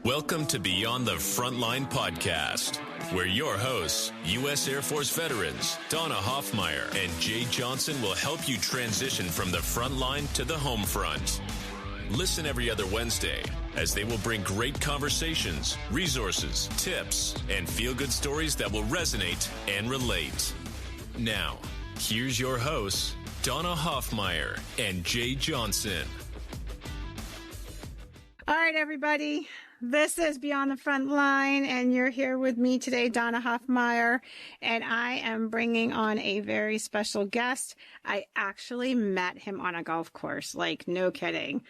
Welcome to Beyond the Frontline podcast, where your hosts, U.S. Air Force veterans Donna Hoffmeyer and Jay Johnson, will help you transition from the front line to the home front. Listen every other Wednesday as they will bring great conversations, resources, tips, and feel-good stories that will resonate and relate. Now, here's your hosts, Donna Hoffmeyer and Jay Johnson. All right, everybody. This is Beyond the Front Line, and you're here with me today, Donna Hoffmeyer, and I am bringing on a very special guest. I actually met him on a golf course, like no kidding.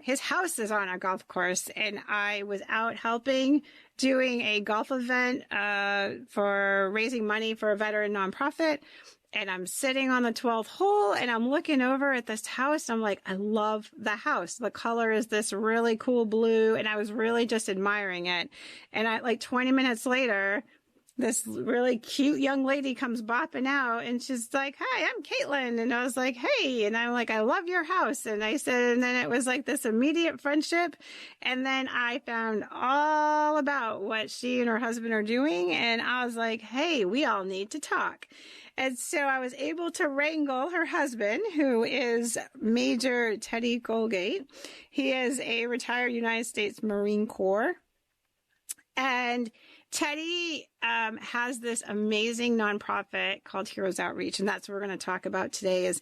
His house is on a golf course, and I was out helping doing a golf event for raising money for a veteran nonprofit. And I'm sitting on the 12th hole and I'm looking over at this house. I'm like, I love the house. The color is this really cool blue. And I was really just admiring it. And like 20 minutes later, this really cute young lady comes bopping out and she's like, "Hi, I'm Caitlin." And I was like, "Hey." And I'm like, "I love your house." And I said, and then it was like this immediate friendship. And then I found all about what she and her husband are doing. And I was like, "Hey, we all need to talk." And so I was able to wrangle her husband, who is Major Teddy Colegate. He is a retired United States Marine Corps. And Teddy has this amazing nonprofit called Heroes Outreach. And that's what we're going to talk about today, is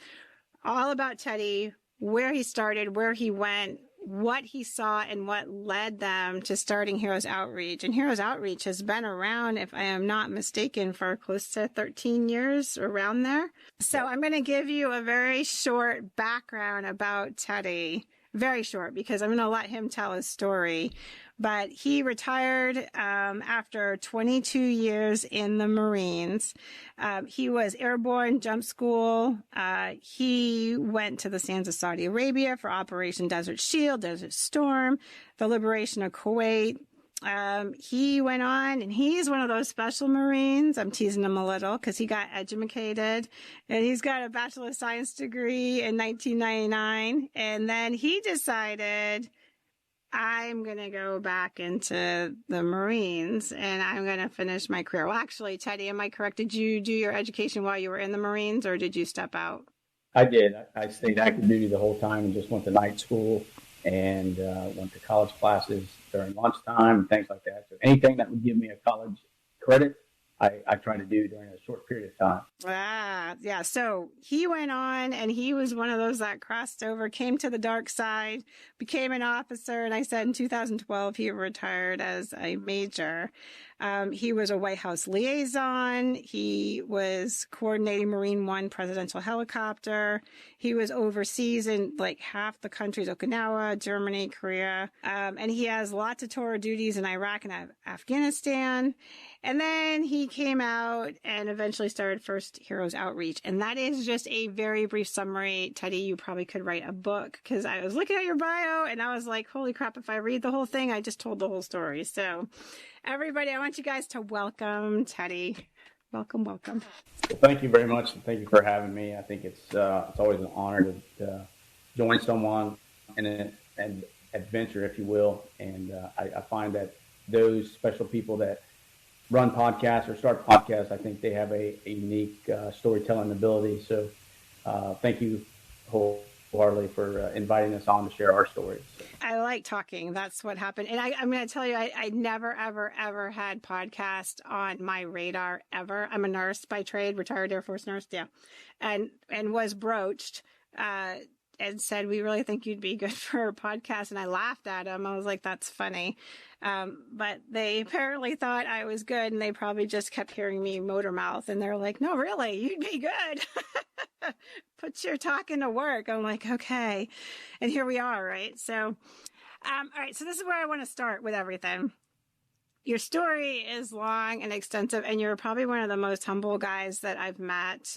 all about Teddy, where he started, where he went, what he saw, and what led them to starting Heroes Outreach. And Heroes Outreach has been around, if I am not mistaken, for close to 13 years, around there. So I'm going to give you a very short background about Teddy. Very short, because I'm going to let him tell his story. But he retired after 22 years in the Marines. He was airborne, jump school. He went to the sands of Saudi Arabia for Operation Desert Shield, Desert Storm, the liberation of Kuwait. He went on, and he's one of those special Marines. I'm teasing him a little because he got educated, and he's got a Bachelor of Science degree in 1999. And then he decided, I'm going to go back into the Marines and I'm going to finish my career. Well, actually, Teddy, am I correct? Did you do your education while you were in the Marines, or did you step out? I did. I stayed active duty the whole time and just went to night school and went to college classes during lunchtime and things like that. So anything that would give me a college credit, I try to do during a short period of time. Yeah. So he went on, and he was one of those that crossed over, came to the dark side, became an officer. And I said in 2012, he retired as a major. He was a White House liaison. He was coordinating Marine One presidential helicopter. He was overseas in like half the countries, Okinawa, Germany, Korea. And he has lots of tour duties in Iraq and Afghanistan. And then he came out and eventually started First Heroes Outreach. And that is just a very brief summary. Teddy, you probably could write a book, because I was looking at your bio and I was like, holy crap, if I read the whole thing, I just told the whole story. So everybody, I want you guys to welcome Teddy. Welcome. Well, thank you very much. And thank you for having me. I think it's always an honor to join someone in an adventure, if you will. And I find that those special people that run podcasts or start podcasts, I think they have a unique storytelling ability. So thank you wholeheartedly for inviting us on to share our stories. I like talking. That's what happened. And I'm going to tell you, I never, ever, ever had podcast on my radar, ever. I'm a nurse by trade, retired Air Force nurse. Yeah. And was broached and said, we really think you'd be good for a podcast. And I laughed at him. I was like, that's funny. But they apparently thought I was good, and they probably just kept hearing me motor mouth. And they're like, no, really, you'd be good. Put your talking to work. I'm like, okay. And here we are, right? So, all right. So this is where I want to start with everything. Your story is long and extensive, and you're probably one of the most humble guys that I've met.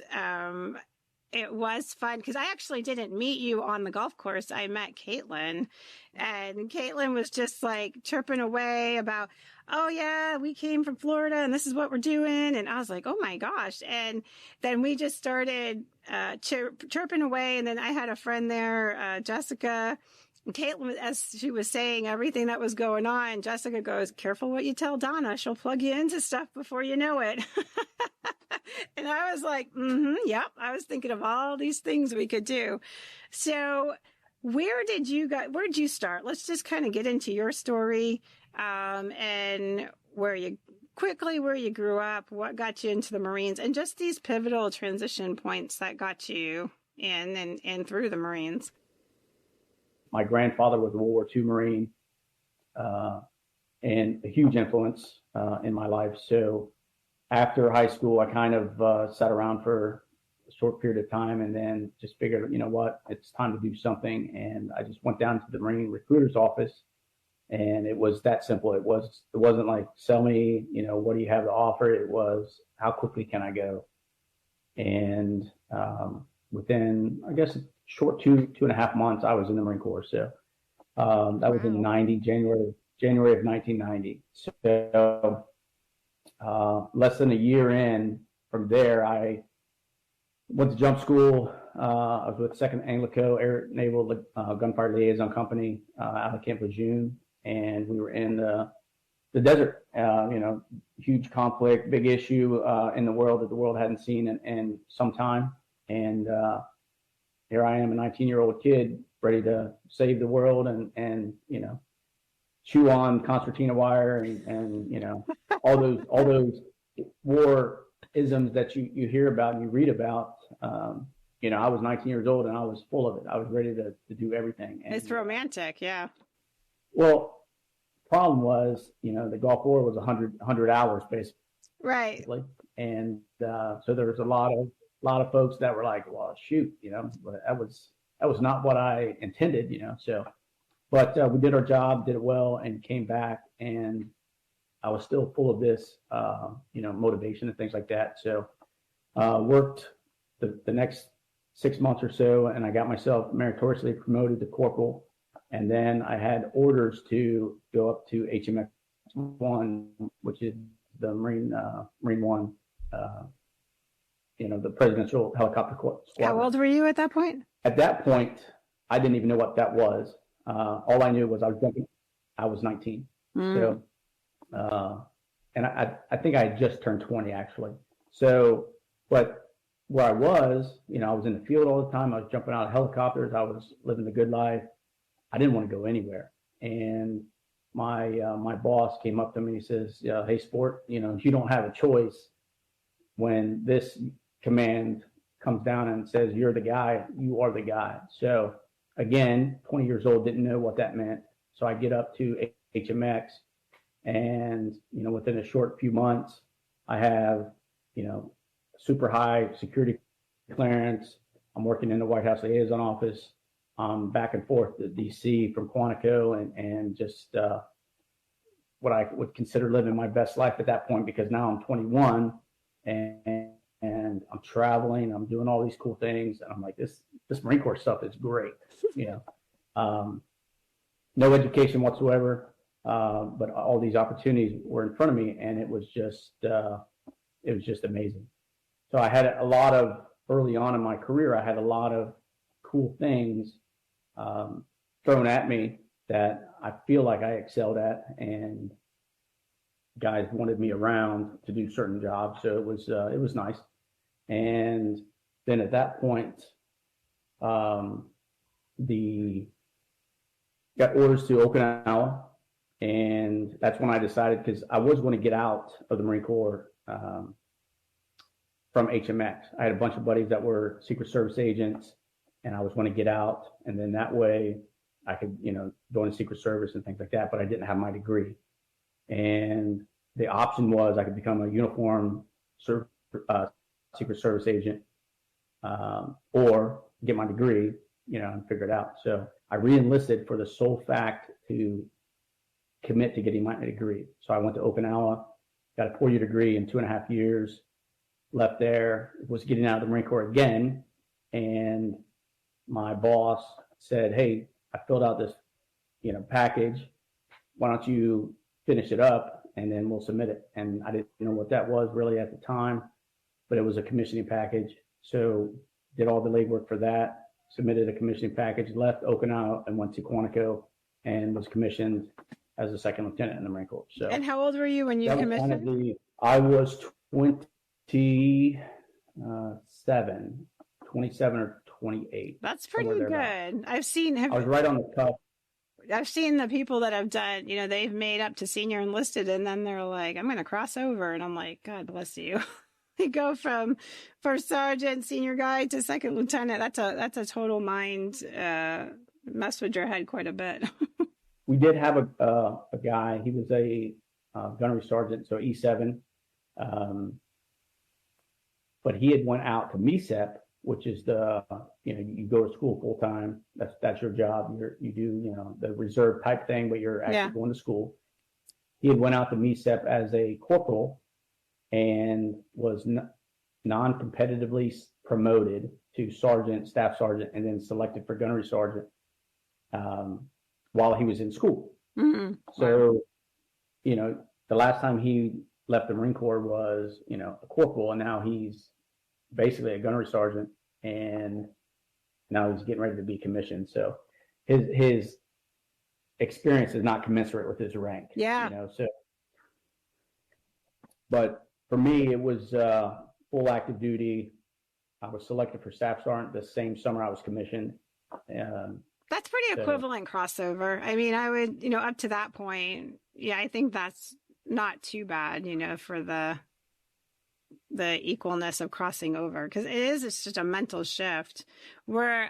It was fun because I actually didn't meet you on the golf course. I met Caitlin, and Caitlin was just like chirping away about, oh yeah, we came from Florida and this is what we're doing. And I was like, oh my gosh. And then we just started chirping away. And then I had a friend there, Jessica, Caitlin, as she was saying everything that was going on, Jessica goes, "Careful what you tell Donna. She'll plug you into stuff before you know it." And I was like, yep. I was thinking of all these things we could do. So where did you start? Let's just kind of get into your story, and where you grew up, what got you into the Marines, and just these pivotal transition points that got you in and through the Marines. My grandfather was a World War II Marine, and a huge influence in my life. So after high school, I kind of sat around for a short period of time and then just figured, you know what, it's time to do something. And I just went down to the Marine recruiter's office, and it was that simple. It wasn't like, sell me, what do you have to offer? It was, how quickly can I go? And within, I guess, short two and a half months, I was in the Marine Corps. So that was in January of 1990. So less than a year in from there, I went to jump school. I was with 2nd Anglico Air Naval Gunfire Liaison Company out of Camp Lejeune, and we were in the desert. Huge conflict, big issue in the world that the world hadn't seen in some time. And here I am, a 19-year-old kid, ready to save the world and chew on concertina wire and all those war isms that you hear about and you read about. I was 19 years old and I was full of it. I was ready to do everything. And, it's romantic, yeah. Well, problem was, the Gulf War was 100 hours basically. Right. And so there was a lot of folks that were like, well, shoot, but that was not what I intended, so, but we did our job, did it well, and came back, and I was still full of this, motivation and things like that. So worked the next 6 months or so, and I got myself meritoriously promoted to corporal. And then I had orders to go up to HMX 1, which is the Marine One, the presidential helicopter squadron. How old were you at that point? At that point, I didn't even know what that was. All I knew was I was 19. So, and I think I had just turned 20 actually. So, but where I was, I was in the field all the time. I was jumping out of helicopters. I was living the good life. I didn't want to go anywhere. And my boss came up to me and he says, "Hey, sport, you don't have a choice when this command comes down and says, you're the guy, you are the guy." So again, 20 years old, didn't know what that meant. So I get up to HMX and, within a short few months, I have, super high security clearance. I'm working in the White House liaison office. Back and forth to DC from Quantico and just what I would consider living my best life at that point, because now I'm 21 and I'm traveling, I'm doing all these cool things. And I'm like, this Marine Corps stuff is great, no education whatsoever. But all these opportunities were in front of me, and it was just amazing. So I had early on in my career, I had a lot of cool things thrown at me that I feel like I excelled at, and guys wanted me around to do certain jobs. So it was nice. And then at that point, got orders to Okinawa, and that's when I decided, because I was going to get out of the Marine Corps from HMX. I had a bunch of buddies that were Secret Service agents, and I was going to get out, and then that way I could, go into Secret Service and things like that, but I didn't have my degree. And the option was I could become a uniform Secret Service agent, or get my degree, and figure it out. So I re-enlisted for the sole fact to commit to getting my degree. So I went to Okinawa, got a 4-year degree in 2.5 years, left there, was getting out of the Marine Corps again, and my boss said, "Hey, I filled out this, package. Why don't you finish it up and then we'll submit it?" And I didn't know what that was really at the time, but it was a commissioning package. So did all the legwork for that, submitted a commissioning package, left Okinawa and went to Quantico and was commissioned as a second lieutenant in the Marine Corps. So, and how old were you when you commissioned? I was 27 or 28. That's pretty good. I was right on the cusp. I've seen the people that have done, they've made up to senior enlisted and then they're like, I'm going to cross over. And I'm like, God bless you. They go from first sergeant, senior guy to second lieutenant. That's a total mind mess with your head quite a bit. We did have a guy. He was a gunnery sergeant, so E7. But he had went out to MESEP, which is you go to school full time. That's your job. You do the reserve type thing, but you're actually going to school. He had went out to MESEP as a corporal and was non-competitively promoted to sergeant, staff sergeant, and then selected for gunnery sergeant while he was in school. Mm-hmm. So, the last time he left the Marine Corps was, a corporal, and now he's basically a gunnery sergeant, and now he's getting ready to be commissioned. So his experience is not commensurate with his rank. Yeah. But for me, it was full active duty. I was selected for staff sergeant the same summer I was commissioned. That's pretty equivalent crossover. I mean, I would, up to that point, I think that's not too bad, for the equalness of crossing over, because it's just a mental shift. Were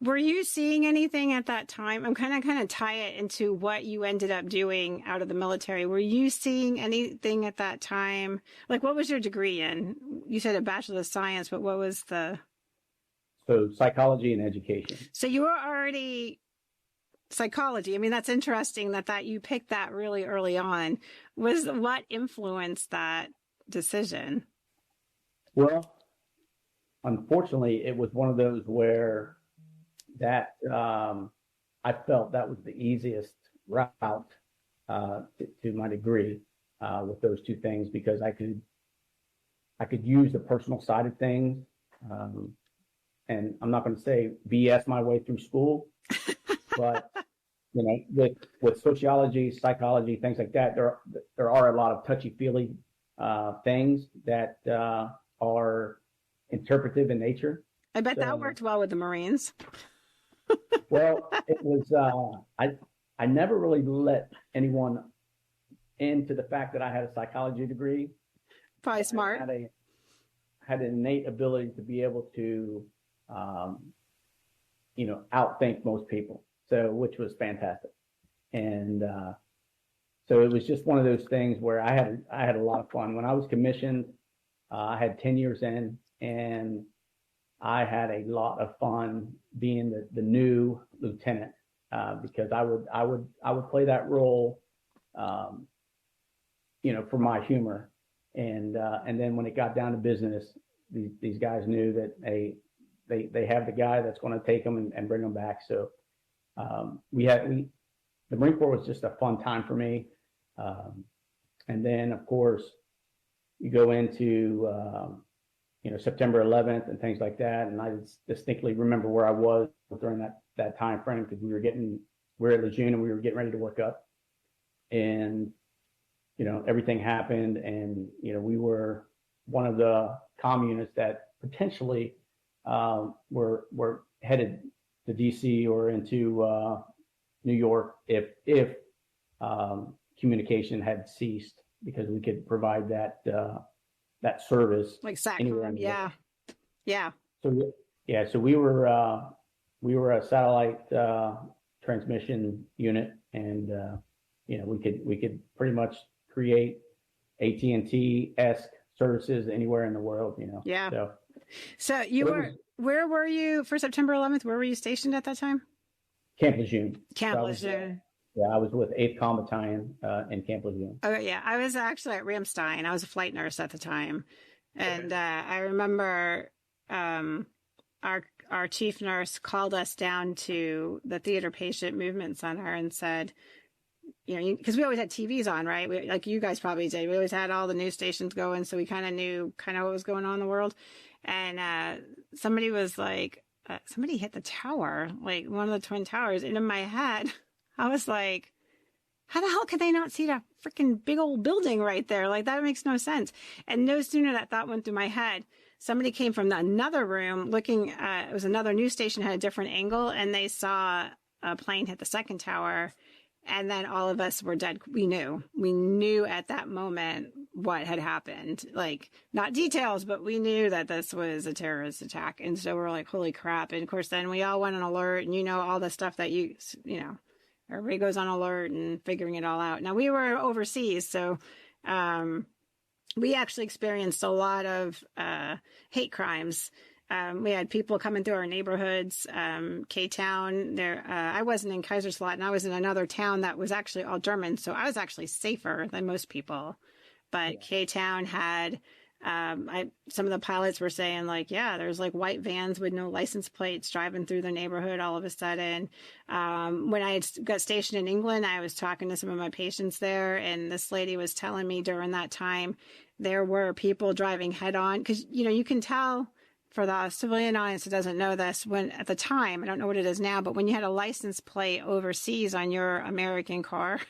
you seeing anything at that time? I'm kind of tie it into what you ended up doing out of the military. Were you seeing anything at that time? Like, what was your degree in? You said a Bachelor of Science, but what was the? So psychology and education. So you were already psychology. I mean, that's interesting that you picked that really early on. What influenced that decision? Well, unfortunately, it was one of those where that I felt that was the easiest route to my degree with those two things, because I could use the personal side of things, and I'm not going to say BS my way through school, but with sociology, psychology, things like that, there are a lot of touchy-feely things that are interpretive in nature. I bet that worked well with the Marines. Well, it was, I never really let anyone into the fact that I had a psychology degree. Probably smart. I had an innate ability to be able to, outthink most people. So, which was fantastic. And, so it was just one of those things where I had a lot of fun. When I was commissioned, I had 10 years in, and I had a lot of fun being the new lieutenant, because I would play that role, for my humor, and then when it got down to business, these guys knew that they have the guy that's going to take them and bring them back. So the Marine Corps was just a fun time for me, and then of course you go into September 11th and things like that. And I distinctly remember where I was during that time frame, because we were at Lejeune and we were getting ready to work up, and, everything happened. And, we were one of the comm units that potentially were headed to DC or into New York if communication had ceased, because we could provide that service like anywhere in the world. Yeah. So we were a satellite transmission unit, and we could pretty much create AT&T-esque services anywhere in the world. Yeah. So where were you for September 11th? Where were you stationed at that time? Camp Lejeune. Lejeune. Yeah, I was with 8th Comm Battalion in Camp Lejeune. Oh, yeah. I was actually at Ramstein. I was a flight nurse at the time. And I remember our chief nurse called us down to the Theater Patient Movement Center and said, because we always had TVs on, right? Like you guys probably did. We always had all the news stations going, so we kind of knew what was going on in the world. And somebody was like, somebody hit the tower, like one of the Twin Towers. And in my head, I was like, how the hell could they not see that freaking big old building right there? Like, that makes no sense. And no sooner that thought went through my head, somebody came from another room looking at, it was another news station, had a different angle, and they saw a plane hit the second tower. And then all of us were dead. We knew at that moment what had happened. Like, not details, but we knew that this was a terrorist attack. And so we're like, holy crap. And of course, then we all went on alert, and all the stuff that everybody goes on alert and figuring it all out. Now, we were overseas, so we actually experienced a lot of hate crimes. We had people coming through our neighborhoods. K-Town, I wasn't in Kaiserslautern. I was in another town that was actually all German, so I was actually safer than most people. But yeah. K-Town had, some of the pilots were saying, like, yeah, there's like white vans with no license plates driving through the neighborhood all of a sudden. When I got stationed in England, I was talking to some of my patients there, and this lady was telling me during that time there were people driving head on, because, you can tell. For the civilian audience that doesn't know this, when at the time, I don't know what it is now, but when you had a license plate overseas on your American car,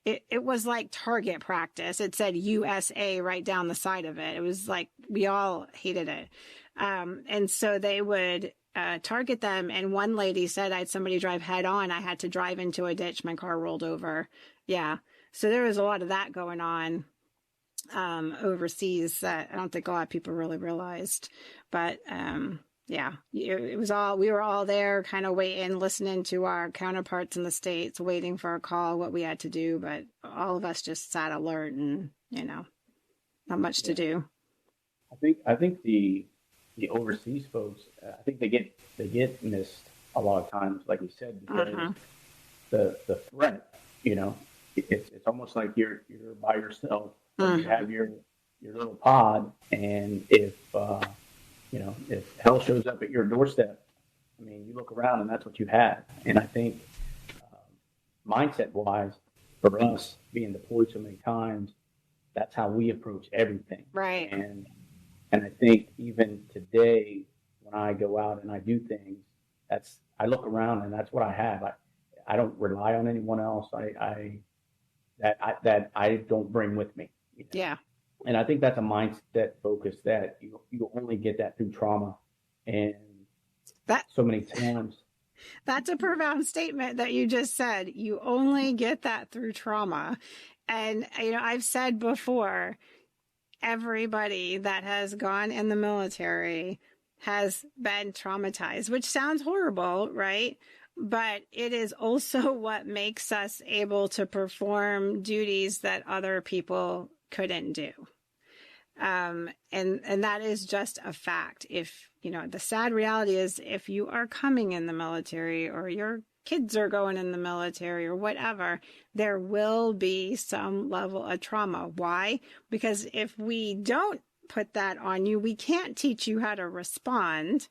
it was like target practice. It said USA right down the side of it. It was like, we all hated it. And so they would target them. And one lady said, I had somebody drive head on. I had to drive into a ditch. My car rolled over. Yeah. So there was a lot of that going on overseas that I don't think a lot of people really realized. But yeah, it was we were all there kind of waiting, listening to our counterparts in the States, waiting for a call, what we had to do. But all of us just sat alert and, not much to do. I think the overseas folks, I think they get missed a lot of times, like we said, because the threat, it's almost like you're by yourself. You have your little pod, and if hell shows up at your doorstep, I mean, you look around and that's what you have. And I think mindset-wise, for us being deployed so many times, that's how we approach everything. Right. And I think even today, when I go out and I do things, I look around and that's what I have. I don't rely on anyone else. That I don't bring with me. Yeah. And I think that's a mindset focus that you only get that through trauma. And so many times. That's a profound statement that you just said. You only get that through trauma. And, I've said before, everybody that has gone in the military has been traumatized, which sounds horrible, right? But it is also what makes us able to perform duties that other people couldn't do. And that is just a fact. If, the sad reality is if you are coming in the military or your kids are going in the military or whatever, there will be some level of trauma. Why? Because if we don't put that on you, we can't teach you how to respond.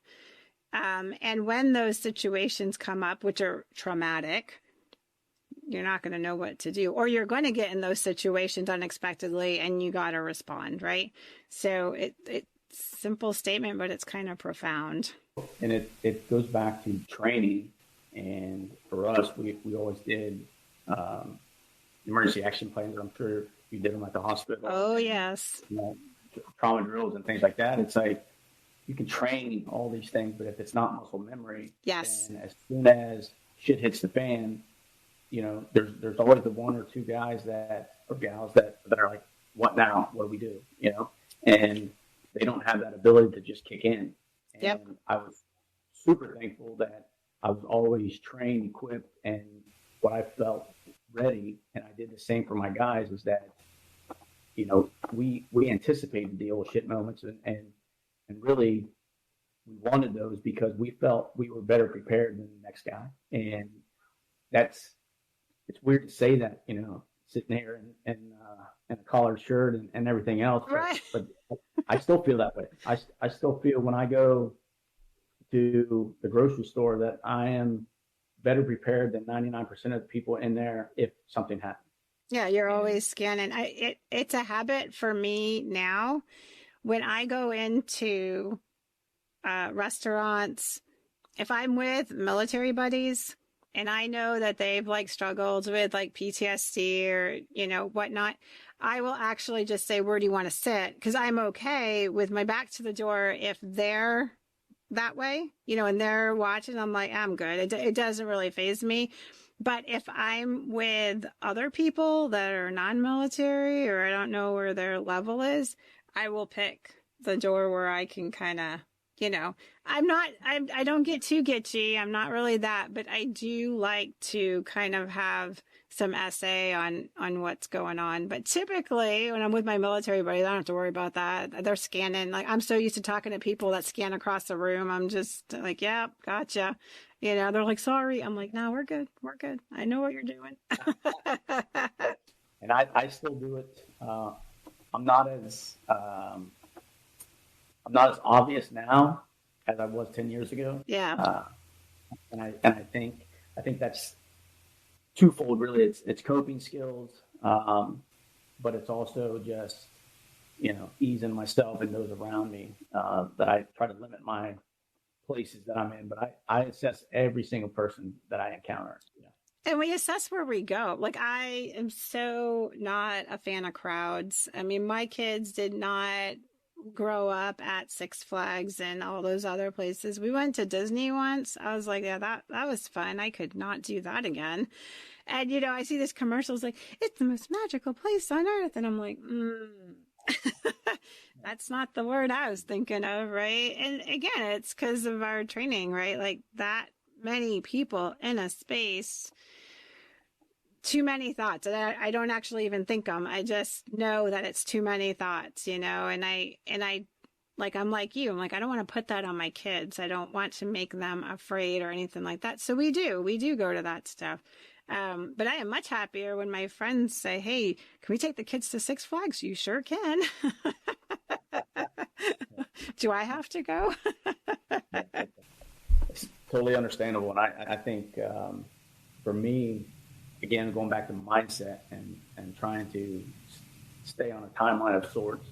And when those situations come up, which are traumatic, you're not going to know what to do, or you're going to get in those situations unexpectedly and you got to respond, right? So it's simple statement, but it's kind of profound. And it goes back to training. And for us, we always did emergency action plans. I'm sure you did them at the hospital. Oh, yes. Trauma drills and things like that. It's like, you can train all these things, but if it's not muscle memory, yes. And as soon as shit hits the fan, there's always the one or two guys or gals that are like, what now? What do we do? And they don't have that ability to just kick in. And yep. I was super thankful that I was always trained, equipped, and what I felt ready. And I did the same for my guys is that, we anticipated the old shit moments and really we wanted those because we felt we were better prepared than the next guy. And it's weird to say that, sitting here in a collared shirt and everything else. Right. But I still feel that way. I still feel when I go to the grocery store that I am better prepared than 99% of the people in there if something happens. Yeah, you're always scanning. It's a habit for me now. When I go into restaurants, if I'm with military buddies and I know that they've like struggled with like PTSD or, whatnot, I will actually just say, where do you want to sit? Because I'm okay with my back to the door if they're that way, and they're watching, I'm like, I'm good. It doesn't really faze me. But if I'm with other people that are non-military or I don't know where their level is, I will pick the door where I can kind of, I don't get too gitchy. I'm not really that, but I do like to kind of have some essay on what's going on. But typically when I'm with my military buddies, I don't have to worry about that. They're scanning. Like, I'm so used to talking to people that scan across the room. I'm just like, yeah, gotcha. They're like, sorry. I'm like, no, we're good. We're good. I know what you're doing. And I still do it. I'm not as obvious now as I was 10 years ago. Yeah. And I think that's twofold, really. It's coping skills, but it's also just, easing myself and those around me, that I try to limit my places that I'm in, but I assess every single person that I encounter. And we assess where we go. Like, I am so not a fan of crowds. I mean, my kids did not grow up at Six Flags and all those other places. We went to Disney once. I was like, yeah, that was fun. I could not do that again. And, I see this commercials like, it's the most magical place on earth. And I'm like, that's not the word I was thinking of, right? And again, it's because of our training, right? Like, that many people in a space, too many thoughts. And I don't actually even think them. I just know that it's too many thoughts, and I like, I'm like you. I'm like, I don't want to put that on my kids. I don't want to make them afraid or anything like that. So we do go to that stuff. But I am much happier when my friends say, hey, can we take the kids to Six Flags? You sure can. Do I have to go? It's totally understandable. And I think, for me, again, going back to mindset and trying to stay on a timeline of sorts.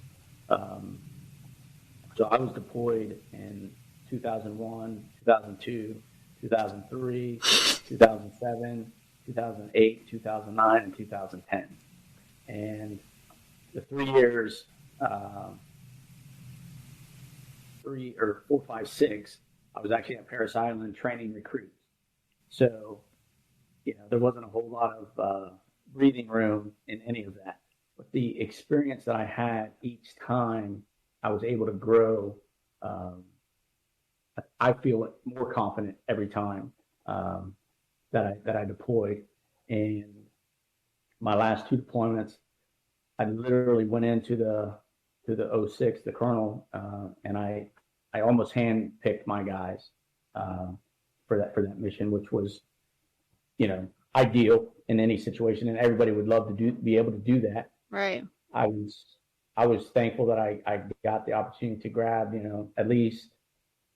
So I was deployed in 2001, 2002, 2003, 2007, 2008, 2009, and 2010. And the 3 years, 3 or 4, 5, 6, I was actually at Paris Island training recruits. So, there wasn't a whole lot of breathing room in any of that. But the experience that I had each time, I was able to grow. I feel more confident every time that I deployed. And my last 2 deployments, I literally went into the 06, the colonel, and I almost handpicked my guys for that mission, which was, ideal in any situation, and everybody would love to be able to do that. Right. I was thankful that I got the opportunity to grab, at least,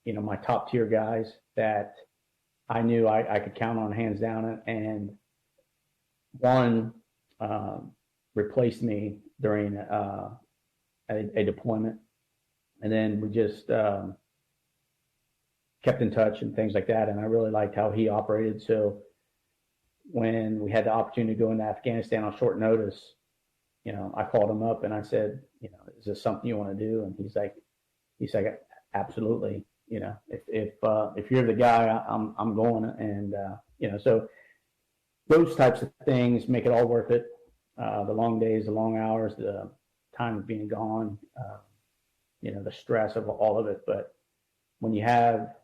my top tier guys that I knew I could count on hands down, and one replaced me during a deployment, and then we just kept in touch and things like that, and I really liked how he operated. So when we had the opportunity to go into Afghanistan on short notice, I called him up and I said, is this something you want to do? And he's like, absolutely. If you're the guy, I'm going. And so those types of things make it all worth it. The long days, the long hours, the time of being gone, the stress of all of it. But when you have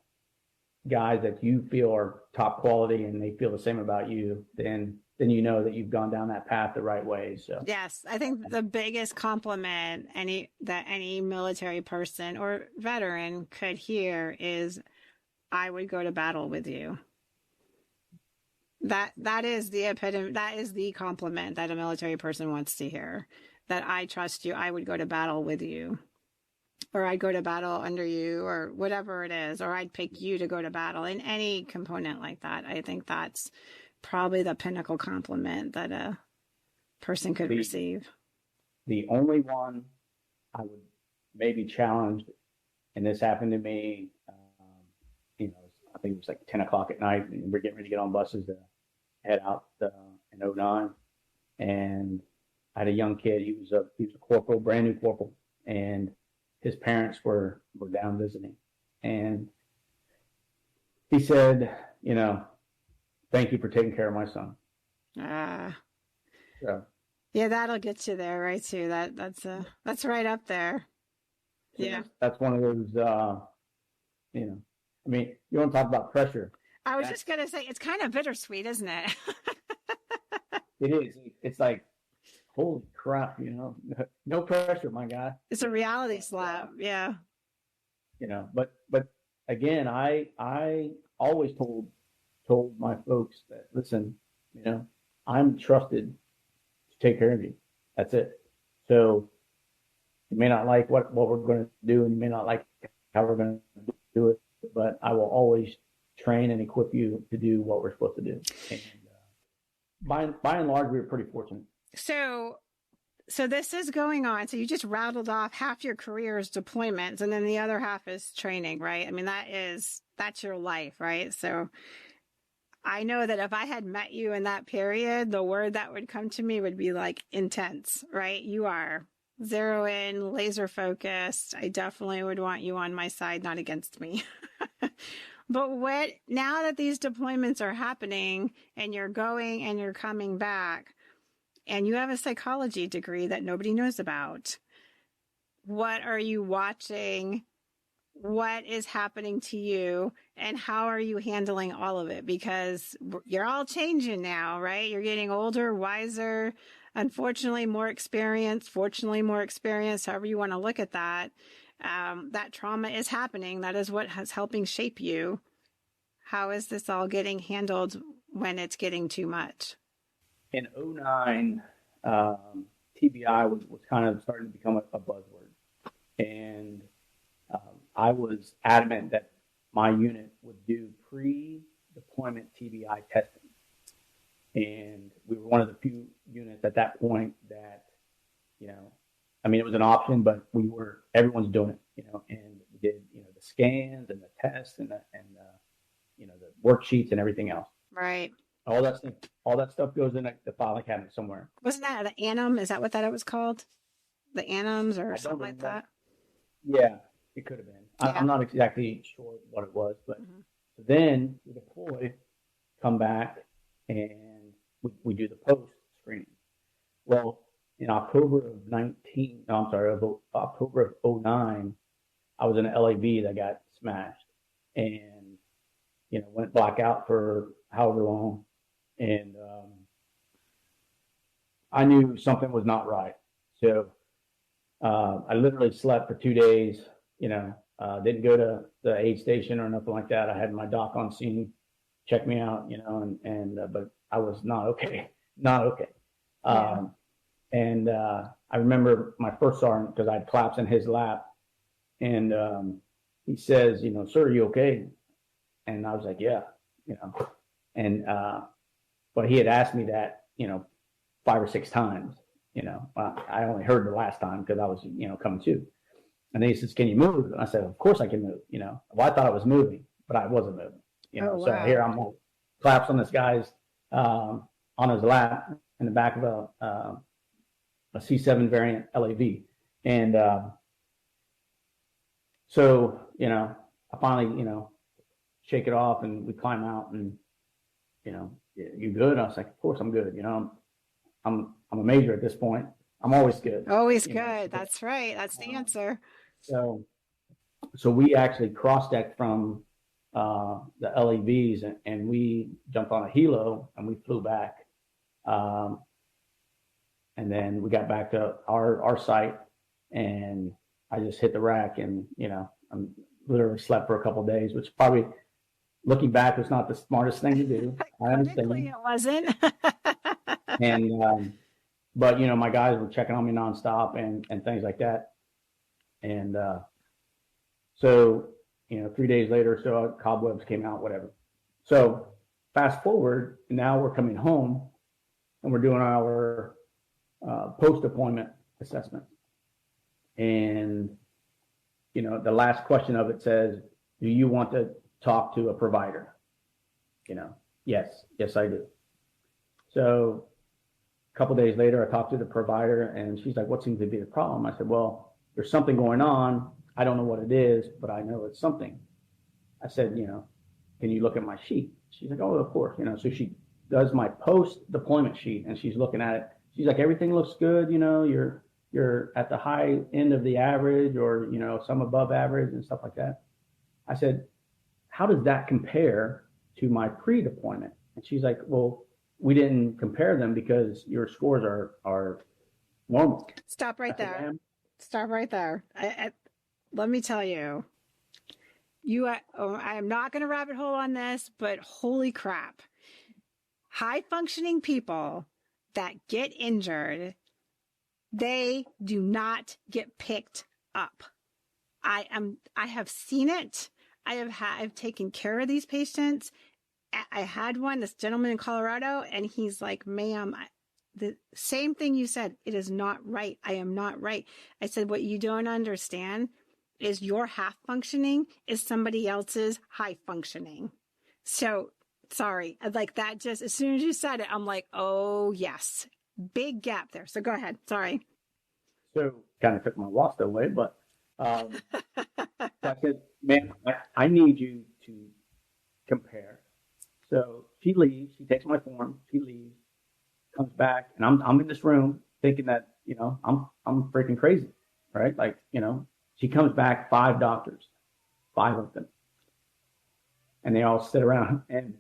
guys that you feel are top quality and they feel the same about you, then you know that you've gone down that path the right way. So yes, I think the biggest compliment any military person or veteran could hear is, I would go to battle with you. That is the epitome. That is the compliment that a military person wants to hear. That I trust you. I would go to battle with you. Or I'd go to battle under you, or whatever it is, or I'd pick you to go to battle in any component like that. I think that's probably the pinnacle compliment that a person could receive. The only one I would maybe challenge And this happened to me, I think it was like 10 o'clock at night, and we're getting ready to get on buses to head out in '09. And I had a young kid. He was a corporal, brand new corporal, and his parents were down visiting. And he said, thank you for taking care of my son. So, yeah, that'll get you there, right? Too. That's right up there. so Yeah. that's one of those. I mean, you want to talk about pressure? I was just gonna say it's kind of bittersweet, isn't it? It is. It's like, holy crap, no pressure, my guy. It's a reality slap. Yeah. But again, I always told my folks that, listen, I'm trusted to take care of you. That's it. So you may not like what we're going to do, and you may not like how we're going to do it, but I will always train and equip you to do what we're supposed to do. And by and large, we were pretty fortunate. So this is going on. So you just rattled off half your career is deployments, and then the other half is training, right? I mean, that's your life, right? So I know that if I had met you in that period, the word that would come to me would be like intense, right? You are zero in, laser focused. I definitely would want you on my side, not against me. But now that these deployments are happening and you're going and you're coming back, and you have a psychology degree that nobody knows about, what are you watching? What is happening to you? And how are you handling all of it? Because you're all changing now, right? You're getting older, wiser, unfortunately more experienced, fortunately more experienced, however you want to look at that. That trauma is happening. That is what is helping shape you. How is this all getting handled when it's getting too much? In '09, TBI was kind of starting to become a buzzword. And I was adamant that my unit would do pre-deployment TBI testing. And we were one of the few units at that point that, it was an option, but everyone's doing it, and we did, the scans and the tests and the worksheets and everything else. Right. All that stuff goes in the filing cabinet somewhere. Wasn't that the Annum? Is that what that was called? The Annums or something like that? Yeah, it could have been. Yeah. I'm not exactly sure what it was, but then we deploy, come back, and we do the post screening. Well, in October of October of '09, I was in an LAV that got smashed, and went blackout for however long, and I knew something was not right. So I literally slept for 2 days. Didn't go to the aid station or nothing like that. I had my doc on scene, check me out, but I was not okay. Yeah. And I remember my first sergeant, because I'd collapsed in his lap, and he says, sir, are you okay? And I was like, yeah, and but he had asked me that, 5 or 6 times. I only heard the last time because I was, coming to. And then he says, can you move? And I said, of course I can move. Well, I thought I was moving, but I wasn't moving. Wow. So here I'm collapsed on this guy's on his lap in the back of a C7 variant LAV. And so, I finally, shake it off, and we climb out, and, you good? I was like, of course I'm good. I'm a major at this point. I'm always good. Always good. That's right. That's the answer. So we actually cross-decked from the LAVs, and we jumped on a helo, and we flew back. And then we got back to our site, and I just hit the rack, and, I'm literally slept for a couple of days, which probably, looking back, was not the smartest thing to do. I understand. It wasn't. And, but, my guys were checking on me nonstop and things like that. And so, 3 days later, so cobwebs came out, whatever. So fast forward, now we're coming home, and we're doing our post-deployment assessment. And the last question of it says, do you want to talk to a provider? Yes, I do. So a couple of days later, I talked to the provider, and she's like, what seems to be the problem? I said, well, there's something going on. I don't know what it is, but I know it's something. I said, can you look at my sheet? She's like, oh, of course. So she does my post-deployment sheet, and she's looking at it. She's like, everything looks good. You're at the high end of the average, or, some above average and stuff like that. I said, how does that compare to my pre-deployment? And she's like, well, we didn't compare them because your scores are normal. Stop right there. Stop right there. Let me tell you, I am not going to rabbit hole on this, but holy crap. High functioning people that get injured, they do not get picked up. I have seen it. I've taken care of these patients. I had this gentleman in Colorado, and he's like, ma'am, the same thing you said. It is not right. I am not right. I said, what you don't understand is your half functioning is somebody else's high functioning. So sorry. Like that, just as soon as you said it, I'm like, oh yes, big gap there. So go ahead. Sorry. So kind of took my loss away, but I said, man, I need you to compare. So she leaves, she takes my form, she leaves, comes back, and I'm in this room thinking that, I'm freaking crazy, right? Like, she comes back, 5 doctors, 5 of them. And they all sit around, and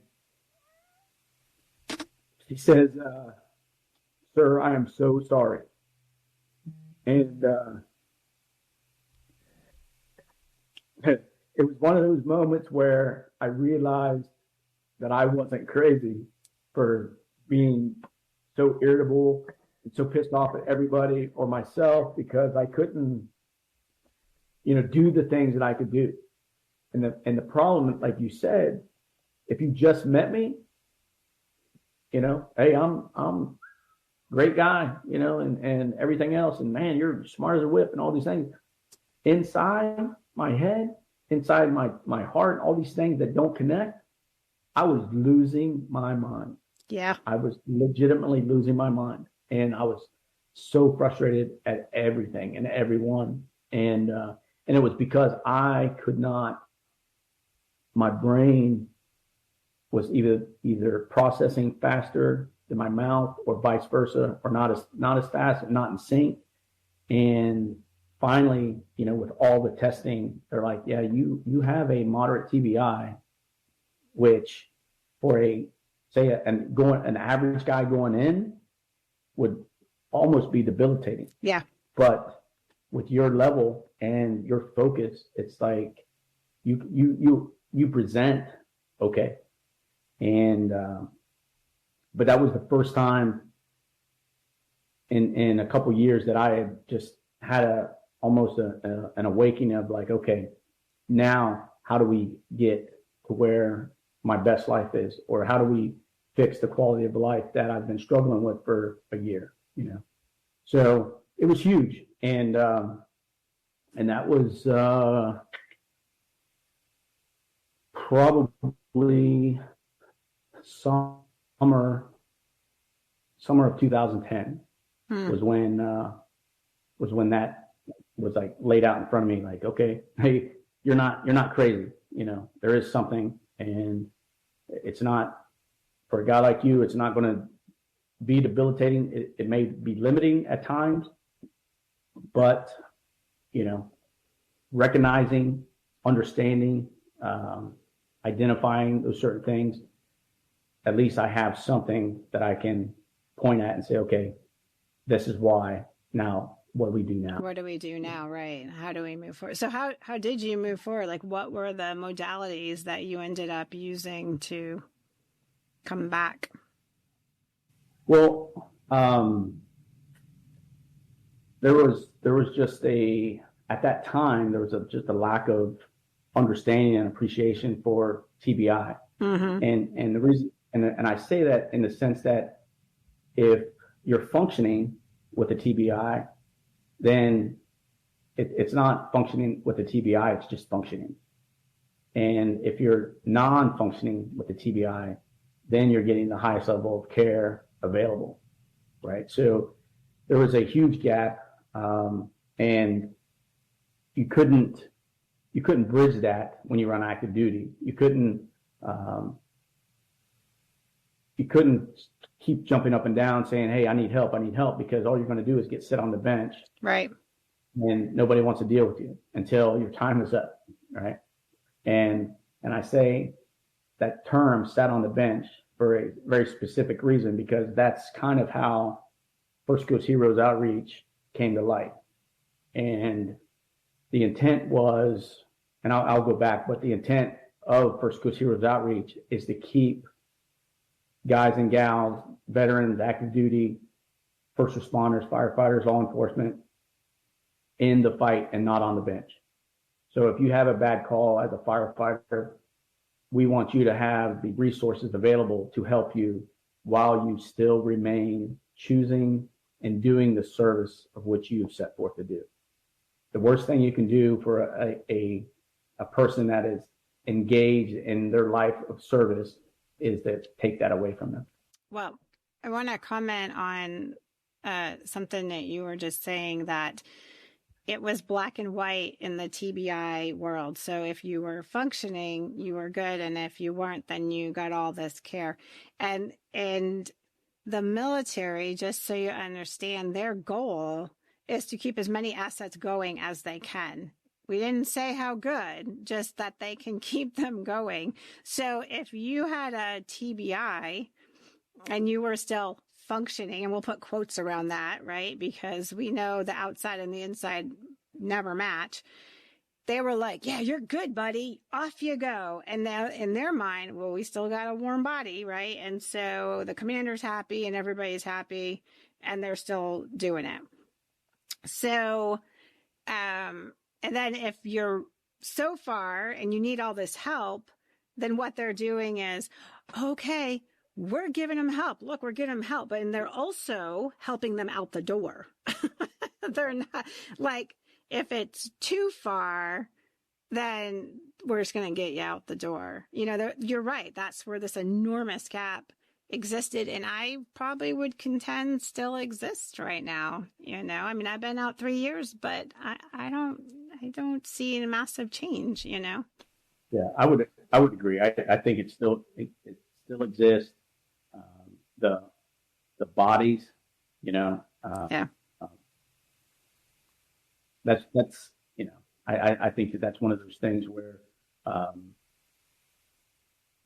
she says, sir, I am so sorry. And it was one of those moments where I realized that I wasn't crazy for being so irritable and so pissed off at everybody or myself because I couldn't, do the things that I could do. And the problem, like you said, if you just met me, hey, I'm great guy, and everything else, and man, you're smart as a whip and all these things. Inside my head, inside my heart, all these things that don't connect, I was losing my mind. Yeah. I was legitimately losing my mind. And I was so frustrated at everything and everyone. And it was because I could not, my brain was either processing faster than my mouth or vice versa, or not as fast and not in sync. And finally, with all the testing, they're like, yeah, you have a moderate TBI, which for an average guy going in would almost be debilitating. Yeah. But with your level and your focus, it's like you present okay. And but that was the first time in a couple years that I had just had almost an awakening of like, okay, now how do we get to where my best life is, or how do we fix the quality of life that I've been struggling with for a year, So it was huge. And that was probably summer of 2010 was when that was like laid out in front of me, like, okay, hey, you're not crazy, there is something, and it's not, for a guy like you, it's not going to be debilitating. It may be limiting at times, but recognizing, understanding, identifying those certain things, at least I have something that I can point at and say, okay, this is why. Now, what do we do now? What do we do now? Right. How do we move forward? So how did you move forward? Like, what were the modalities that you ended up using to come back? Well, there was just at that time, there was just a lack of understanding and appreciation for TBI. Mm-hmm. And the reason, and I say that in the sense that if you're functioning with a TBI, then it's not functioning with the TBI, it's just functioning. And if you're non-functioning with the TBI, then you're getting the highest level of care available, right? So there was a huge gap, and you couldn't bridge that when you run active duty. You couldn't keep jumping up and down saying, "Hey, I need help," because all you're going to do is sit on the bench, right? And nobody wants to deal with you until your time is up, right? And I say that term "sat on the bench" for a very specific reason, because that's kind of how First Coast Heroes Outreach came to light. And the intent was, and I'll go back, but the intent of First Coast Heroes Outreach is to keep guys and gals, veterans, active duty, first responders, firefighters, law enforcement in the fight and not on the bench. So if you have a bad call as a firefighter, we want you to have the resources available to help you while you still remain choosing and doing the service of which you've set forth to do. The worst thing you can do for a person that is engaged in their life of service is to take that away from them. Well, I want to comment on something that you were just saying, that it was black and white in the TBI world. So if you were functioning, you were good. And if you weren't, then you got all this care. And the military, just so you understand, their goal is to keep as many assets going as they can. We didn't say how good, just that they can keep them going. So if you had a TBI and you were still functioning, and we'll put quotes around that, right? Because we know the outside and the inside never match. They were like, "Yeah, you're good, buddy. Off you go." And now in their mind, well, we still got a warm body, right? And so the commander's happy and everybody's happy, and they're still doing it. So, and then if you're so far and you need all this help, then what they're doing is, okay, we're giving them help. Look, we're giving them help. And they're also helping them out the door. They're not like, if it's too far, then we're just going to get you out the door. You know, you're right. That's where this enormous gap existed. And I probably would contend still exists right now. You know, I mean, I've been out 3 years, but I don't see a massive change, you know? Yeah, I would agree. I think it still exists. The bodies, you know, yeah. That's, you know, I think that's one of those things where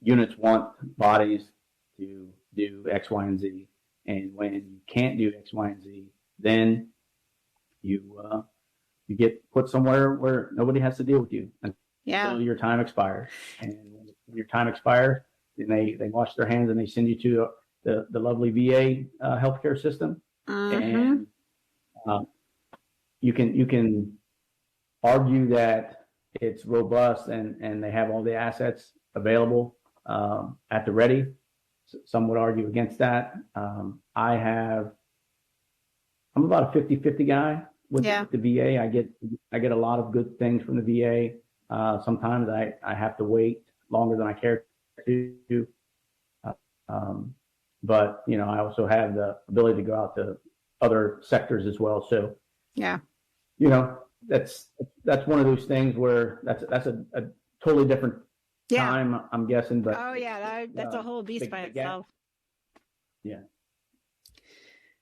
units want bodies to do X, Y, and Z. And when you can't do X, Y, and Z, then you get put somewhere where nobody has to deal with you until your time expires. And when your time expires, then they wash their hands and they send you to the lovely VA healthcare system. And you can argue that it's robust and they have all the assets available at the ready. Some would argue against that. I'm about a 50-50 guy with the VA. I get a lot of good things from the VA. Sometimes I have to wait longer than I care to. But you know, I also have the ability to go out to other sectors as well. So you know, that's one of those things where that's a totally different time, I'm guessing. But that's a whole beast by itself. Yeah.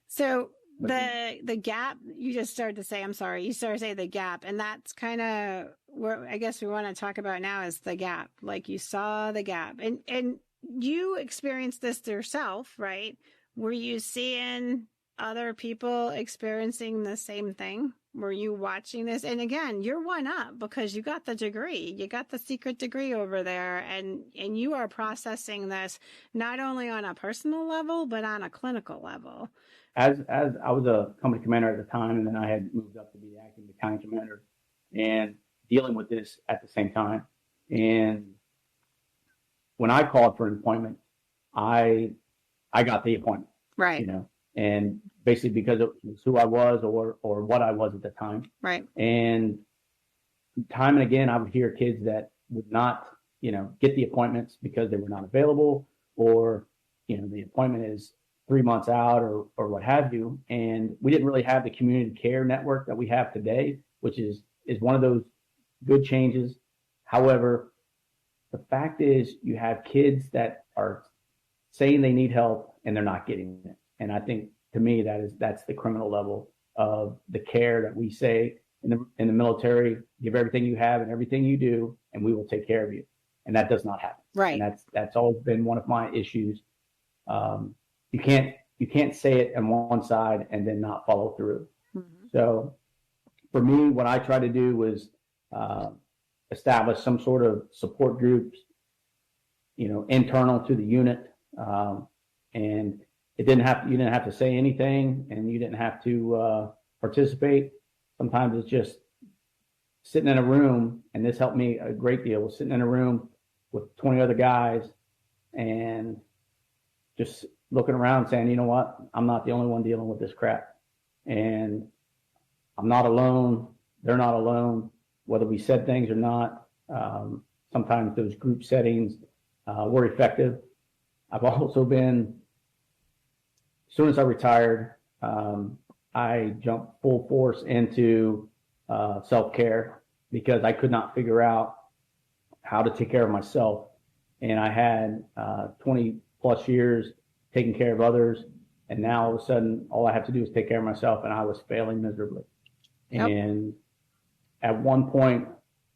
So the gap, you just started to say, I'm sorry, you started to say the gap, and that's kind of where I guess we want to talk about now is the gap. Like, you saw the gap, and you experienced this yourself, right? Were you seeing other people experiencing the same thing? Were you watching this? And again, you're one up because you got the degree, you got the secret degree over there, and you are processing this not only on a personal level, but on a clinical level. As I was a company commander at the time, and then I had moved up to be acting battalion commander and dealing with this at the same time. And when I called for an appointment, I got the appointment. Right. You know, and basically because it was who I was or what I was at the time. Right. And time and again, I would hear kids that would not, get the appointments because they were not available, or, the appointment is 3 months out or what have you. And we didn't really have the community care network that we have today, which is one of those good changes. However, the fact is you have kids that are saying they need help and they're not getting it. And I think to me, that's the criminal level of the care that we say in the military: give everything you have and everything you do, and we will take care of you. And that does not happen. Right. And that's always been one of my issues. You can't say it on one side and then not follow through. Mm-hmm. So for me, what I tried to do was establish some sort of support groups, internal to the unit. And you didn't have to say anything, and you didn't have to participate. Sometimes it's just sitting in a room, and this helped me a great deal, was sitting in a room with 20 other guys and just looking around saying, you know what, I'm not the only one dealing with this crap. And I'm not alone. They're not alone, whether we said things or not. Sometimes those group settings were effective. I've also been, as soon as I retired, I jumped full force into self-care because I could not figure out how to take care of myself. And I had 20 plus years taking care of others. And now all of a sudden, all I have to do is take care of myself. And I was failing miserably. Yep. And at one point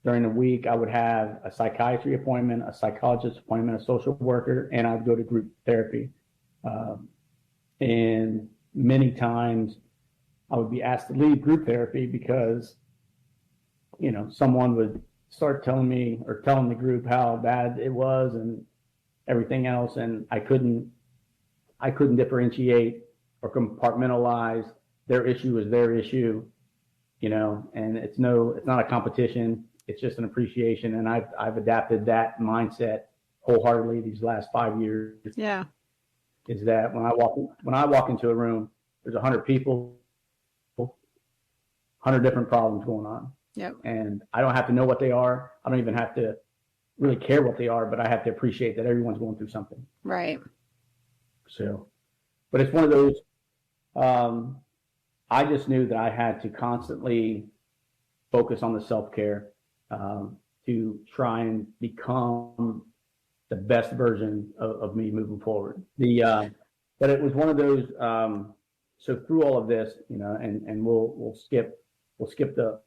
during the week, I would have a psychiatry appointment, a psychologist appointment, a social worker, and I'd go to group therapy. And many times I would be asked to leave group therapy because, someone would start telling me or telling the group how bad it was and everything else. And I couldn't differentiate or compartmentalize. Their issue is their issue, and it's not a competition. It's just an appreciation. And I've adapted that mindset wholeheartedly these last 5 years. Yeah. Is that when I walk into a room, there's 100 people, 100 different problems going on. Yep. And I don't have to know what they are. I don't even have to really care what they are, but I have to appreciate that everyone's going through something. Right. So, but it's one of those, I just knew that I had to constantly focus on the self-care to try and become the best version of me moving forward. But it was one of those, so through all of this, and we'll skip the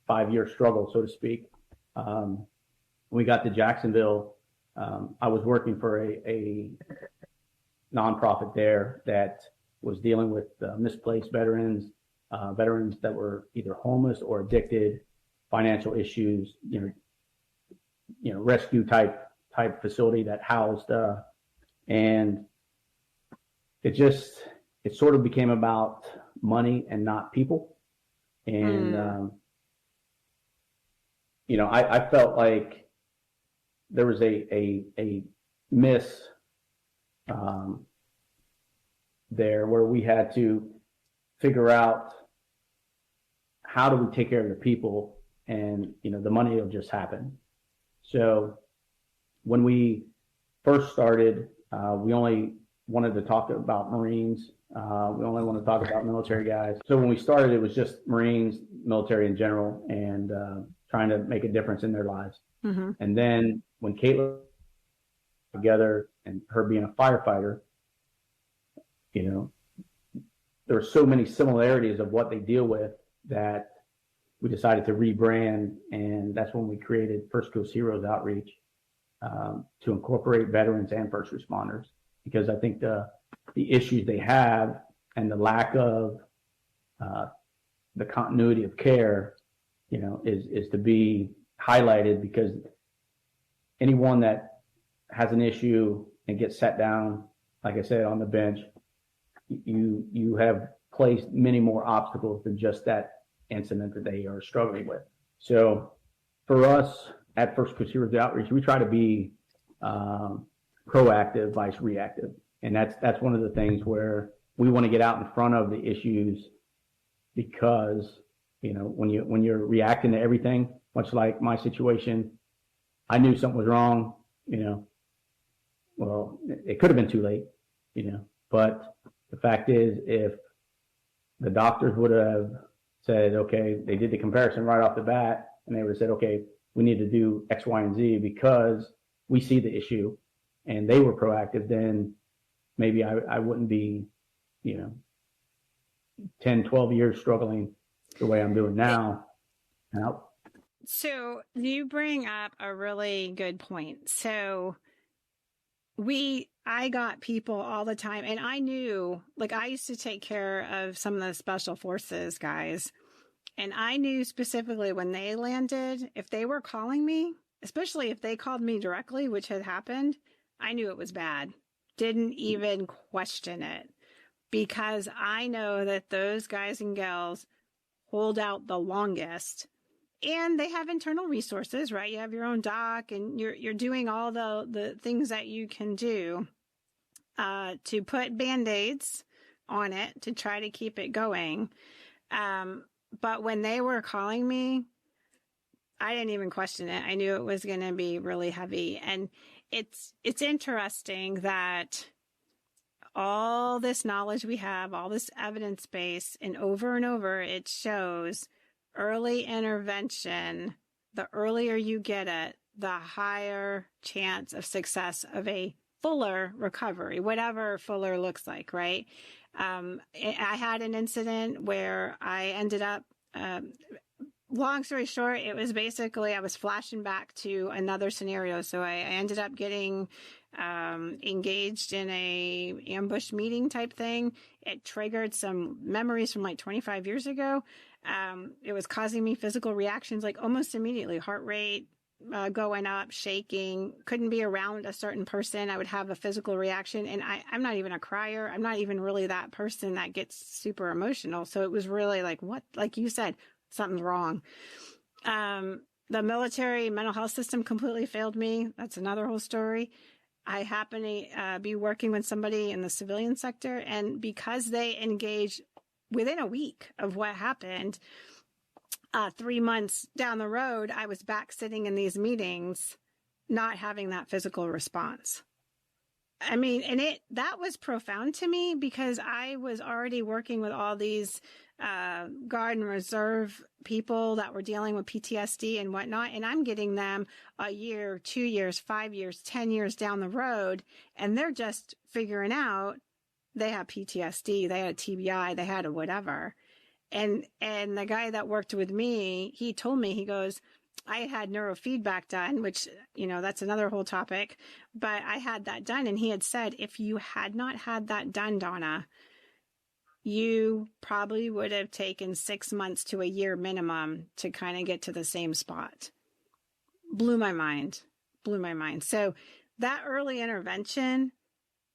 5-year struggle, so to speak. When we got to Jacksonville, I was working for a nonprofit there that was dealing with misplaced veterans that were either homeless or addicted, financial issues, rescue type facility that housed, and it sort of became about money and not people. And, I felt like there was a miss there where we had to figure out how do we take care of the people, and the money will just happen. So when we first started, we only wanted to talk about Marines. We only want to talk about military guys. So when we started, it was just Marines, military in general, and trying to make a difference in their lives. Mm-hmm. And then when Caitlin together and her being a firefighter, there were so many similarities of what they deal with that we decided to rebrand. And that's when we created First Coast Heroes Outreach to incorporate veterans and first responders, because I think the issues they have and the lack of the continuity of care, is to be highlighted, because anyone that has an issue and gets sat down, like I said, on the bench, you have placed many more obstacles than just that incident that they are struggling with. So for us at First Coast Heroes Outreach, we try to be proactive versus reactive. And that's one of the things where we want to get out in front of the issues, because, when you're reacting to everything, much like my situation, I knew something was wrong, well, it could have been too late, but the fact is, if the doctors would have said, okay, they did the comparison right off the bat, and they would have said, okay, we need to do X, Y, and Z because we see the issue, and they were proactive, then maybe I wouldn't be, 10, 12 years struggling the way I'm doing now. So you bring up a really good point. So I got people all the time, and I knew, like, I used to take care of some of the special forces guys, and I knew specifically when they landed, if they were calling me, especially if they called me directly, which had happened, I knew it was bad. Didn't even question it, because I know that those guys and gals hold out the longest, and they have internal resources, right? You have your own doc, and you're doing all the things that you can do to put Band-Aids on it to try to keep it going. But when they were calling me, I didn't even question it. I knew it was going to be really heavy. And it's interesting that all this knowledge we have, all this evidence base, and over, it shows early intervention. The earlier you get it, the higher chance of success of a fuller recovery, whatever fuller looks like, right? I had an incident where I ended up, long story short, it was basically, I was flashing back to another scenario. So I ended up getting engaged in a ambush meeting type thing. It triggered some memories from like 25 years ago. It was causing me physical reactions, like almost immediately, heart rate going up, shaking, couldn't be around a certain person. I would have a physical reaction, and I'm not even a crier. I'm not even really that person that gets super emotional. So it was really like, what, like you said, something's wrong. The military mental health system completely failed me. That's another whole story. I happen to be working with somebody in the civilian sector, and because they engaged within a week of what happened, 3 months down the road, I was back sitting in these meetings, not having that physical response. I mean, and that was profound to me, because I was already working with all these Guard and Reserve people that were dealing with PTSD and whatnot, and I'm getting them a year, 2 years, 5 years, 10 years down the road, and they're just figuring out they have PTSD, they had a TBI, they had a whatever. And the guy that worked with me, he told me, he goes, I had neurofeedback done, which, that's another whole topic, but I had that done. And he had said, if you had not had that done, Donna, you probably would have taken 6 months to a year minimum to kind of get to the same spot. Blew my mind. So that early intervention,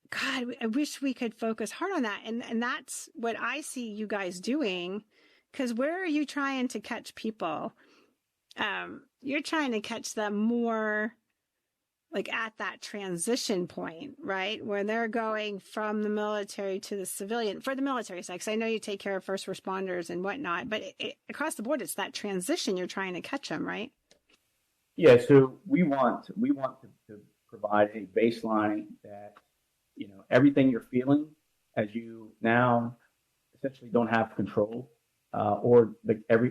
God, I wish we could focus hard on that. And that's what I see you guys doing, because where are you trying to catch people? You're trying to catch them more like at that transition point, right? Where they're going from the military to the civilian, for the military side, because I know you take care of first responders and whatnot, but across the board, it's that transition you're trying to catch them, right? Yeah. So we want to provide a baseline that, everything you're feeling as you now essentially don't have control, or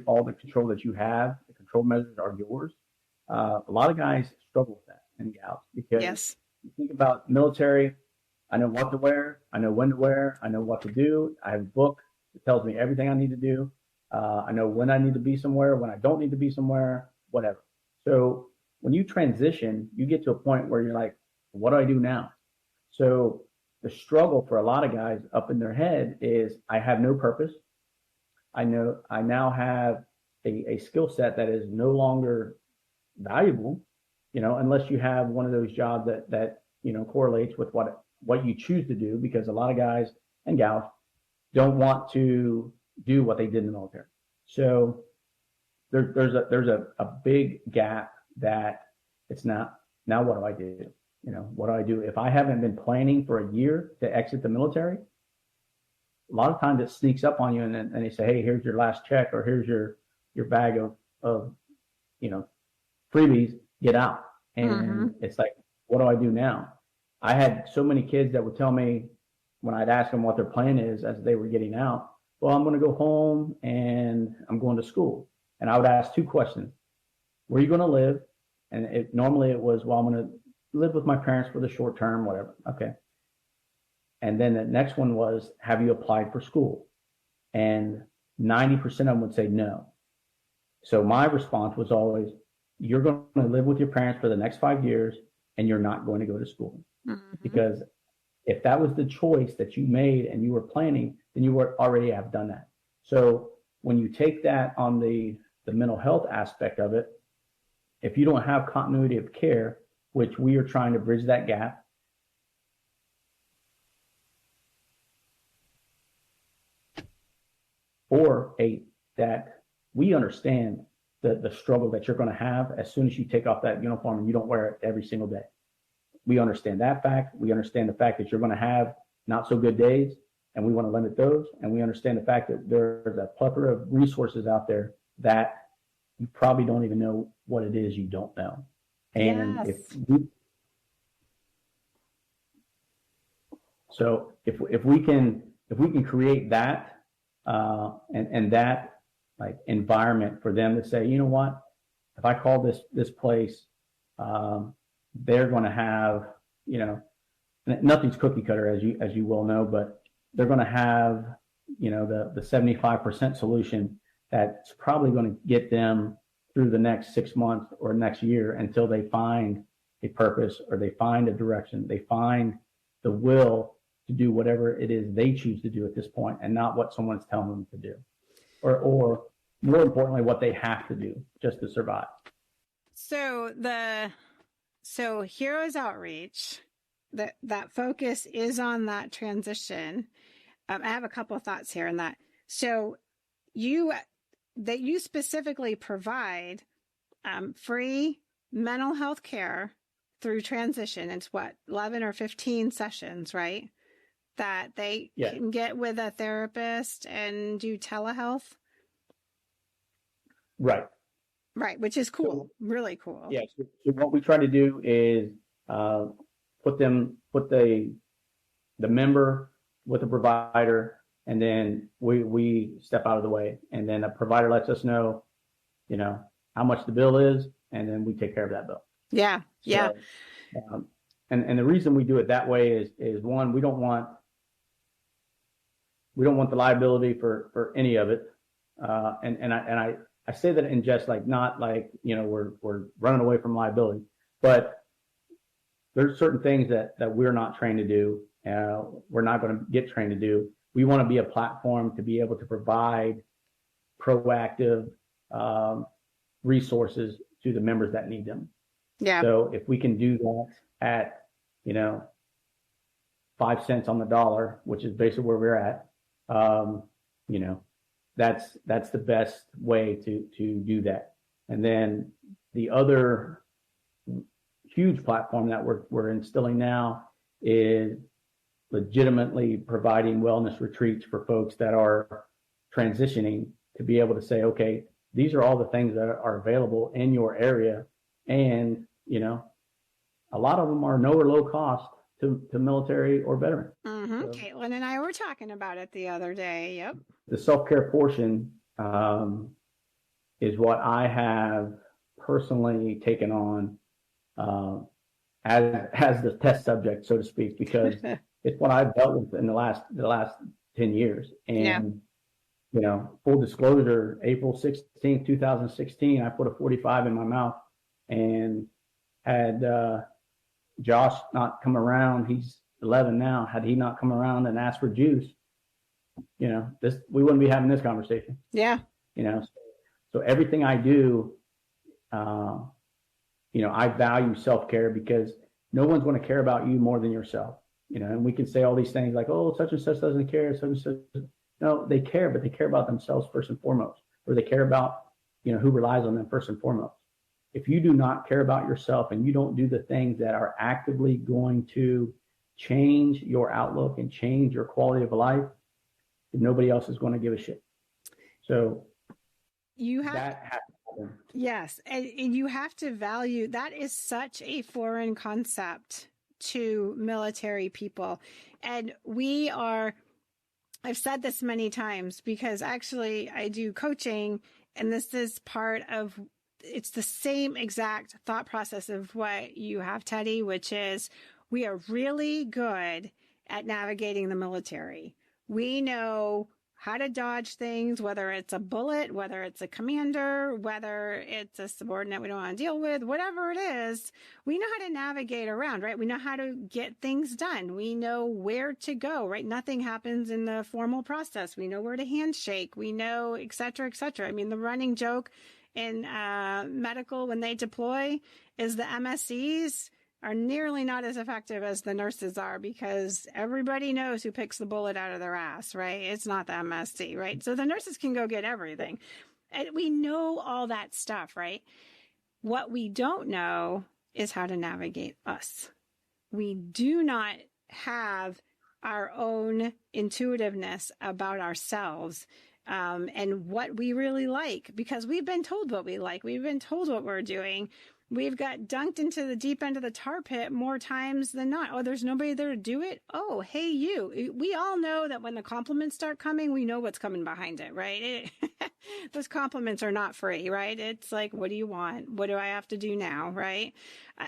all the control that you have, the control measures are yours. A lot of guys struggle with that, and gals, because yes. You think about military. I know what to wear. I know when to wear. I know what to do. I have a book that tells me everything I need to do. I know when I need to be somewhere, when I don't need to be somewhere, whatever. So when you transition, you get to a point where you're like, what do I do now? So the struggle for a lot of guys up in their head is, I have no purpose. I know I now have a skill set that is no longer valuable, unless you have one of those jobs that correlates with what you choose to do, because a lot of guys and gals don't want to do what they did in the military. So there's a big gap that it's not, now what do I do? what do I do? If I haven't been planning for a year to exit the military, a lot of times it sneaks up on you and they say, hey, here's your last check, or here's your bag of freebies, get out. And it's like, what do I do now? I had so many kids that would tell me when I'd ask them what their plan is as they were getting out, well, I'm going to go home and I'm going to school. And I would ask two questions. Where are you going to live? And normally it was, well, I'm going to live with my parents for the short term, whatever. Okay. And then the next one was, have you applied for school? And 90% of them would say no. So my response was always, you're going to live with your parents for the next 5 years and you're not going to go to school. Because if that was the choice that you made and you were planning, then you would already have done that. So when you take that on the mental health aspect of it, if you don't have continuity of care, which we are trying to bridge that gap, or that we understand the struggle that you're going to have as soon as you take off that uniform and you don't wear it every single day. We understand that fact. We understand the fact that you're going to have not so good days, and we want to limit those. And we understand the fact that there's a plethora of resources out there that you probably don't even know what it is you don't know. And Yes. if we can create that and that like environment for them to say, you know what, if I call this place, they're going to have, nothing's cookie cutter as you well know, but they're going to have, the 75% solution that's probably going to get them through the next 6 months or next year until they find a purpose, or they find a direction, they find the will to do whatever it is they choose to do at this point, and not what someone's telling them to do, or more importantly, what they have to do just to survive. So Heroes Outreach, that focus is on that transition. I have a couple of thoughts here on that. So you specifically provide free mental health care through transition. It's 11 or 15 sessions, right? That they can get with a therapist and do telehealth. Right. Right, which is cool. Really cool. Yeah. So what we try to do is put the member with the provider, and then we step out of the way, and then a provider lets us know, how much the bill is, and then we take care of that bill. Yeah. Yeah. So, and the reason we do it that way is one, we don't want the liability for any of it. And I say that in just like, not like, we're running away from liability, but there's certain things that we're not trained to do. We're not going to get trained to do. We want to be a platform to be able to provide proactive resources to the members that need them. Yeah. So if we can do that at, 5 cents on the dollar, which is basically where we're at, that's the best way to do that. And then the other huge platform that we're instilling now is legitimately providing wellness retreats for folks that are transitioning, to be able to say, okay, these are all the things that are available in your area. And, a lot of them are no or low cost to military or veteran. Mm-hmm. So, Caitlin and I were talking about it the other day. Yep. The self-care portion is what I have personally taken on as the test subject, so to speak, because it's what I've dealt with in the last 10 years. And, full disclosure, April 16th, 2016, I put a 45 in my mouth, and had Josh not come around, he's 11 now, had he not come around and asked for juice, we wouldn't be having this conversation. Yeah. So everything I do, I value self-care, because no one's going to care about you more than yourself. And we can say all these things like, oh, such and such doesn't care, such and such. No, they care, but they care about themselves first and foremost, or they care about, who relies on them first and foremost. if you do not care about yourself and you don't do the things that are actively going to change your outlook and change your quality of life, then nobody else is going to give a shit. So that has to happen. Yes. And you have to value, that is such a foreign concept to military people. And I've said this many times because actually I do coaching, and this is part of, it's the same exact thought process of what you have, Teddy, which is we are really good at navigating the military. We know how to dodge things, whether it's a bullet, whether it's a commander, whether it's a subordinate we don't want to deal with, whatever it is, we know how to navigate around, right? We know how to get things done. We know where to go, right? Nothing happens in the formal process. We know where to handshake. We know, et cetera, et cetera. I mean, the running joke in medical when they deploy is the MSCs are nearly not as effective as the nurses are because everybody knows who picks the bullet out of their ass, right? It's not the MSC, right? So the nurses can go get everything. And we know all that stuff, right? What we don't know is how to navigate us. We do not have our own intuitiveness about ourselves and what we really like because we've been told what we like. We've been told what we're doing. We've got dunked into the deep end of the tar pit more times than not. Oh, there's nobody there to do it. Oh, hey, you. We all know that when the compliments start coming, we know what's coming behind it, right? Those compliments are not free, right? It's like, what do you want? What do I have to do now, right?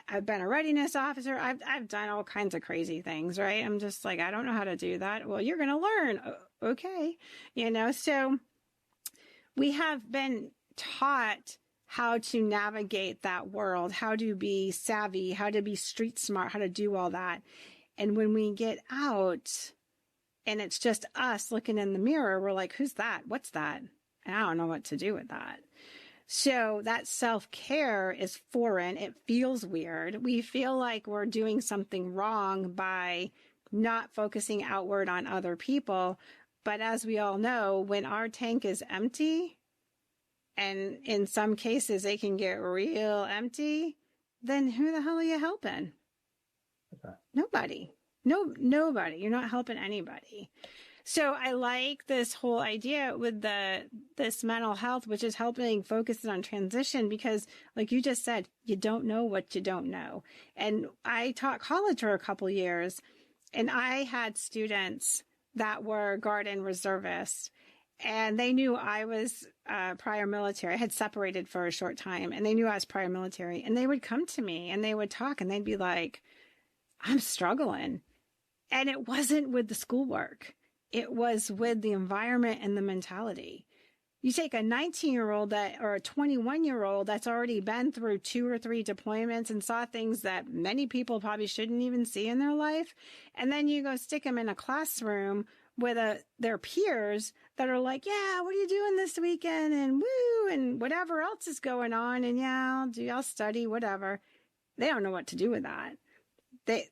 I've been a readiness officer. I've done all kinds of crazy things, right? I'm just like, I don't know how to do that. Well, you're going to learn. Okay. So we have been taught how to navigate that world, how to be savvy, how to be street smart, how to do all that. And when we get out and it's just us looking in the mirror, we're like, who's that? What's that? And I don't know what to do with that. So that self-care is foreign. It feels weird. We feel like we're doing something wrong by not focusing outward on other people. But as we all know, when our tank is empty, and in some cases it can get real empty, then who the hell are you helping? Okay. Nobody. Nobody. You're not helping anybody. So I like this whole idea with this mental health, which is helping focus on transition because, like you just said, you don't know what you don't know. And I taught college for a couple years, and I had students that were Guard and reservists. And they knew I was prior military. I had separated for a short time, and they knew I was prior military. And they would come to me, and they would talk, and they'd be like, I'm struggling. And it wasn't with the schoolwork. It was with the environment and the mentality. You take a 19-year-old or a 21-year-old that's already been through 2 or 3 deployments and saw things that many people probably shouldn't even see in their life, and then you go stick them in a classroom with their peers that are like, yeah, what are you doing this weekend? And woo, and whatever else is going on. And yeah, I'll study, whatever. They don't know what to do with that.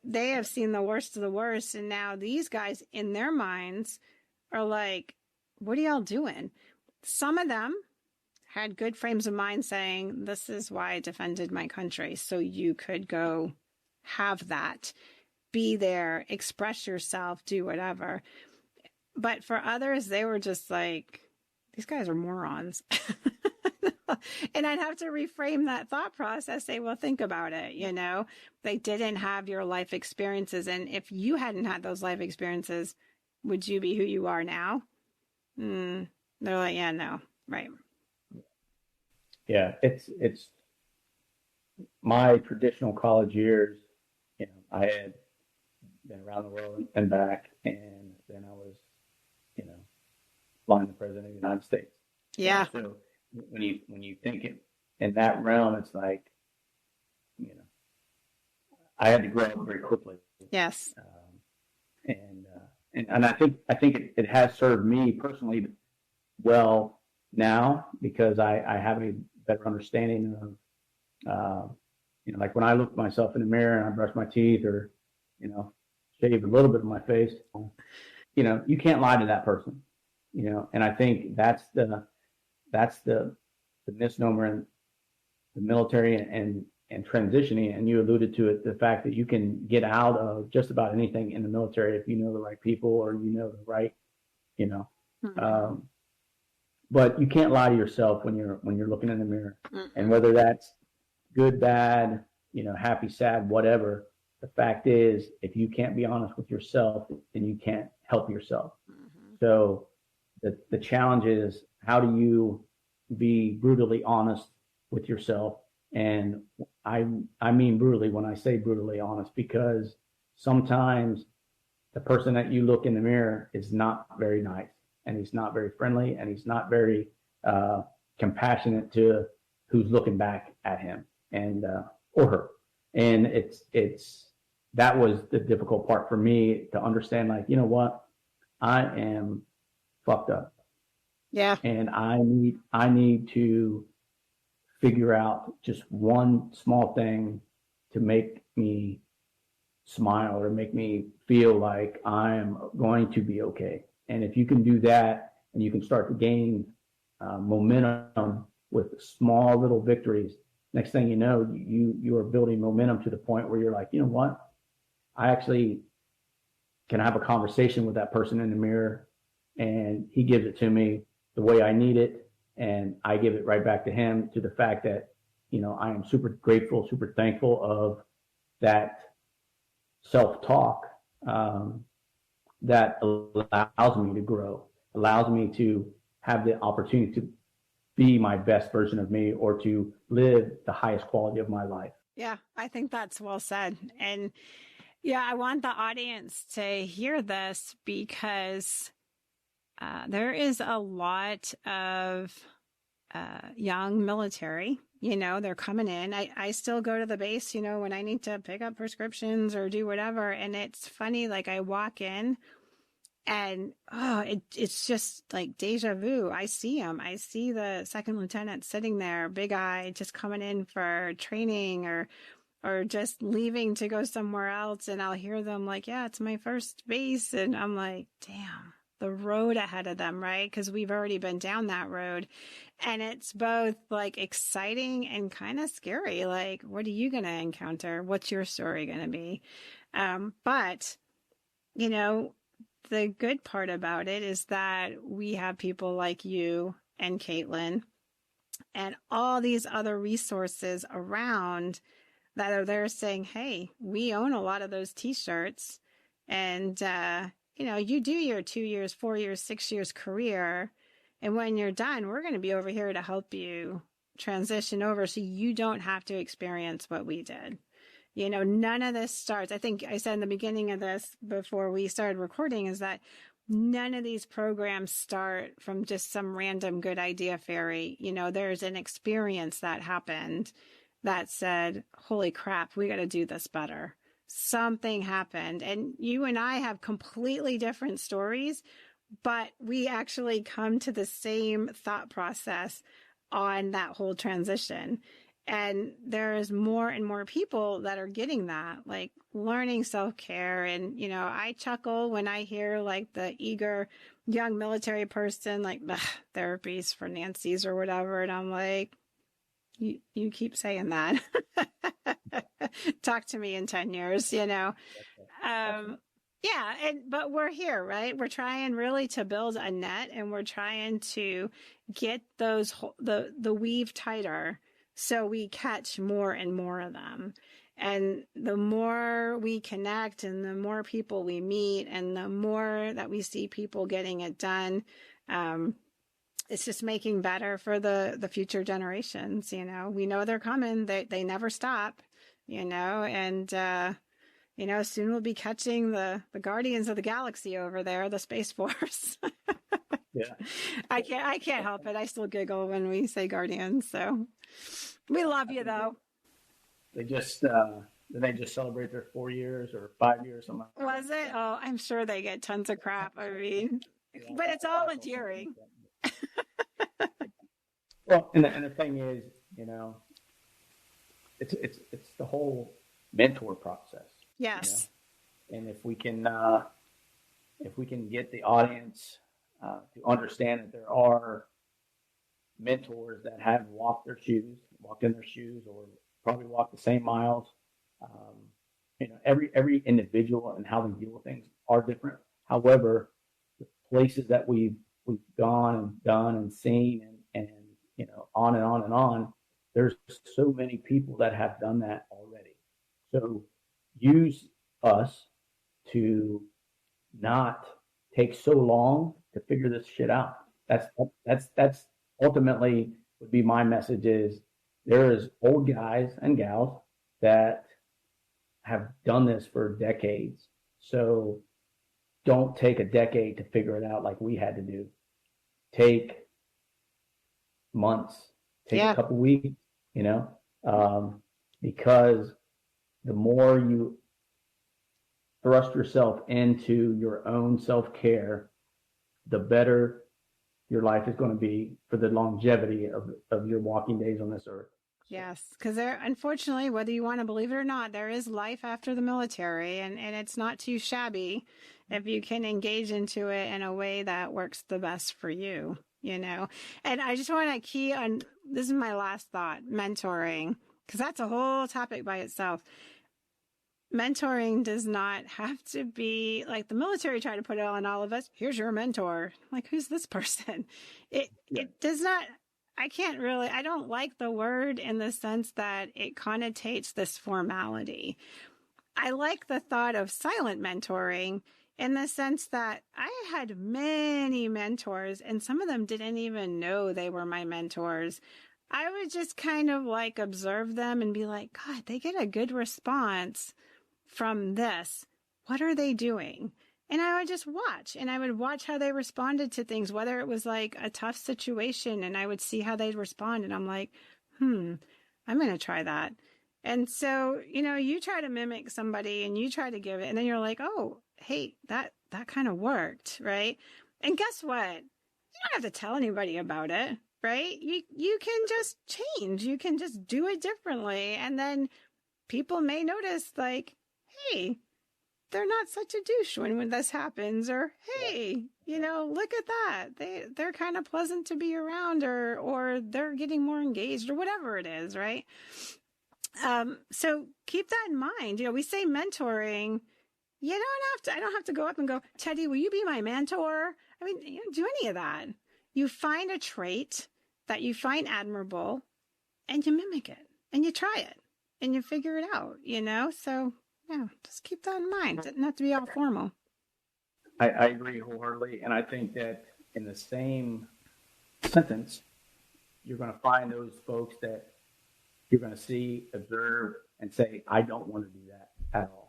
They have seen the worst of the worst. And now these guys in their minds are like, what are y'all doing? Some of them had good frames of mind saying, this is why I defended my country. So you could go have that, be there, express yourself, do whatever. But for others, they were just like, these guys are morons. And I'd have to reframe that thought process, say, well, think about it. They didn't have your life experiences. And if you hadn't had those life experiences, would you be who you are now? They're like, yeah, no. Right. Yeah. It's my traditional college years. I had been around the world and back, and then I was, flying the president of the United States. Yeah. So when you think it in that realm, it's like, I had to grow up very quickly. Yes. And I think it has served me personally well now because I have a better understanding of, like when I look at myself in the mirror and I brush my teeth or, shave a little bit of my face, you can't lie to that person, and I think that's the misnomer the military and transitioning, and you alluded to it, the fact that you can get out of just about anything in the military if you know the right people or you know the right, you know. Mm-hmm. But you can't lie to yourself when you're looking in the mirror, and whether that's good, bad, you know, happy, sad, whatever. The fact is, if you can't be honest with yourself, then you can't help yourself. Mm-hmm. So the challenge is, how do you be brutally honest with yourself? And I mean brutally when I say brutally honest, because sometimes the person that you look in the mirror is not very nice, and he's not very friendly, and he's not very compassionate to who's looking back at him and or her. And it's that was the difficult part for me to understand, like, you know what, I am fucked up. Yeah. And I need to figure out just one small thing to make me smile or make me feel like I'm going to be okay. And if you can do that, and you can start to gain momentum with small little victories, next thing you know, you are building momentum to the point where you're like, you know what, I actually can have a conversation with that person in the mirror, and he gives it to me the way I need it, and I give it right back to him, to the fact that, you know, I am super grateful, super thankful of that self-talk that allows me to grow, allows me to have the opportunity to be my best version of me, or to live the highest quality of my life. Yeah, I think that's well said. And yeah, I want the audience to hear this, because there is a lot of young military, you know, they're coming in. I still go to the base, you know, when I need to pick up prescriptions or do whatever. And it's funny, like, I walk in and it's just like deja vu. I see him. I see the second lieutenant sitting there, big eye, just coming in for training or just leaving to go somewhere else. And I'll hear them like, yeah, it's my first base. And I'm like, damn, the road ahead of them, right? Because we've already been down that road. And it's both like exciting and kind of scary. Like, what are you going to encounter? What's your story going to be? But, you know, the good part about it is that we have people like you and Caitlin and all these other resources around that are there saying, hey, we own a lot of those t-shirts, and, you know, you do your 2 years, 4 years, 6 years career. And when you're done, we're going to be over here to help you transition over so you don't have to experience what we did. You know, none of this starts. I think I said in the beginning of this before we started recording, is that none of these programs start from just some random good idea fairy. You know, there's an experience that happened that said, holy crap, we got to do this better. Something happened. And you and I have completely different stories, but we actually come to the same thought process on that whole transition. And there is more and more people that are getting that, like learning self-care. And, you know, I chuckle when I hear like the eager young military person, like, therapies for Nancy's or whatever. And I'm like, you keep saying that. Talk to me in 10 years, you know? Yeah. But we're here, right? We're trying really to build a net, and we're trying to get those, the weave tighter, so we catch more and more of them. And the more we connect and the more people we meet and the more that we see people getting it done, it's just making better for the future generations. You know, we know they're coming. They never stop, you know, and, you know, soon we'll be catching the Guardians of the Galaxy over there, the Space Force. Yeah. I can't help it. I still giggle when we say Guardians. So we love you, though. They just did they just celebrate their 4 years or 5 years? Something like Was it? Oh, I'm sure they get tons of crap. I mean, but it's all endearing. Well, and the thing is, you know, it's the whole mentor process. Yes. You know? And if we can get the audience to understand that there are mentors that have walked in their shoes, or probably walked the same miles. Every individual and how they deal with things are different. However, the places that we've gone and done and seen and on and on and on, there's so many people that have done that already. So use us to not take so long to figure this shit out. That's ultimately would be my message. Is there is old guys and gals that have done this for decades. So don't take a decade to figure it out like we had to do. Take months, take a couple weeks, because the more you thrust yourself into your own self-care, the better your life is going to be for the longevity of your walking days on this earth. Yes, because unfortunately, whether you want to believe it or not, there is life after the military, and it's not too shabby if you can engage into it in a way that works the best for you, And I just want to key on, this is my last thought, mentoring, because that's a whole topic by itself. Mentoring does not have to be like the military tried to put it on all of us. Here's your mentor. Like, who's this person? It does not. I don't like the word in the sense that it connotates this formality. I like the thought of silent mentoring in the sense that I had many mentors, and some of them didn't even know they were my mentors. I would just kind of like observe them and be like, God, they get a good response from this. What are they doing? And I would just watch, and I would watch how they responded to things, whether it was like a tough situation, and I would see how they'd respond. And I'm like, I'm going to try that. And so, you try to mimic somebody and you try to give it, and then you're like, oh, hey, that kind of worked. Right. And guess what? You don't have to tell anybody about it. Right. You can just change. You can just do it differently. And then people may notice like, hey, they're not such a douche when this happens, or, hey, look at that. They're kind of pleasant to be around, or they're getting more engaged, or whatever it is. Right. So keep that in mind. We say mentoring. I don't have to go up and go, Teddy, will you be my mentor? I mean, you don't do any of that. You find a trait that you find admirable and you mimic it and you try it and you figure it out, So yeah, just keep that in mind. It doesn't have to be all formal. I agree wholeheartedly. And I think that in the same sentence, you're going to find those folks that you're going to see, observe, and say, I don't want to do that at all.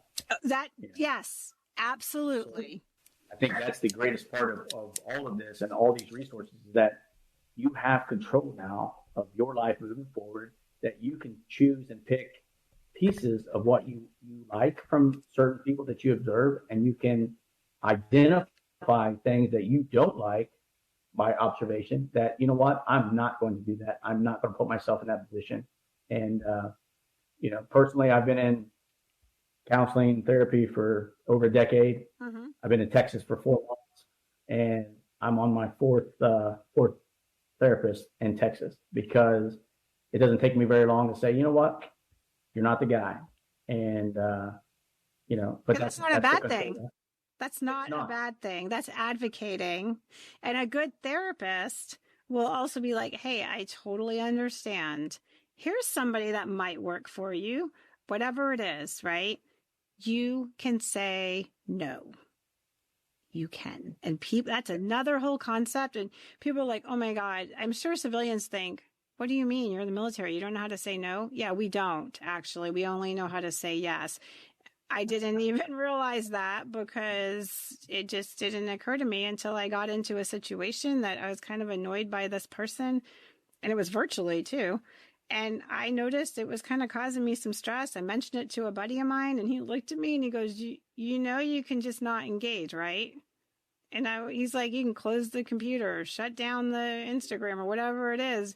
Yes, absolutely. So I think that's the greatest part of all of this and all these resources, is that you have control now of your life moving forward, that you can choose and pick pieces of what you like from certain people that you observe, and you can identify things that you don't like by observation, that, I'm not going to do that. I'm not going to put myself in that position. And, personally, I've been in counseling therapy for over a decade. Mm-hmm. I've been in Texas for 4 months, and I'm on my fourth therapist in Texas, because it doesn't take me very long to say, you know what, you're not the guy. And, but that's not a bad thing. That's not a bad thing. That's advocating. And a good therapist will also be like, hey, I totally understand. Here's somebody that might work for you, whatever it is, right? You can say no. You can. And that's another whole concept. And people are like, oh my God, I'm sure civilians think, what do you mean? You're in the military. You don't know how to say no? Yeah, we don't, actually. We only know how to say yes. I didn't even realize that, because it just didn't occur to me until I got into a situation that I was kind of annoyed by this person. And it was virtually too. And I noticed it was kind of causing me some stress. I mentioned it to a buddy of mine, and he looked at me and he goes, you can just not engage, right? And he's like, you can close the computer, shut down the Instagram, or whatever it is.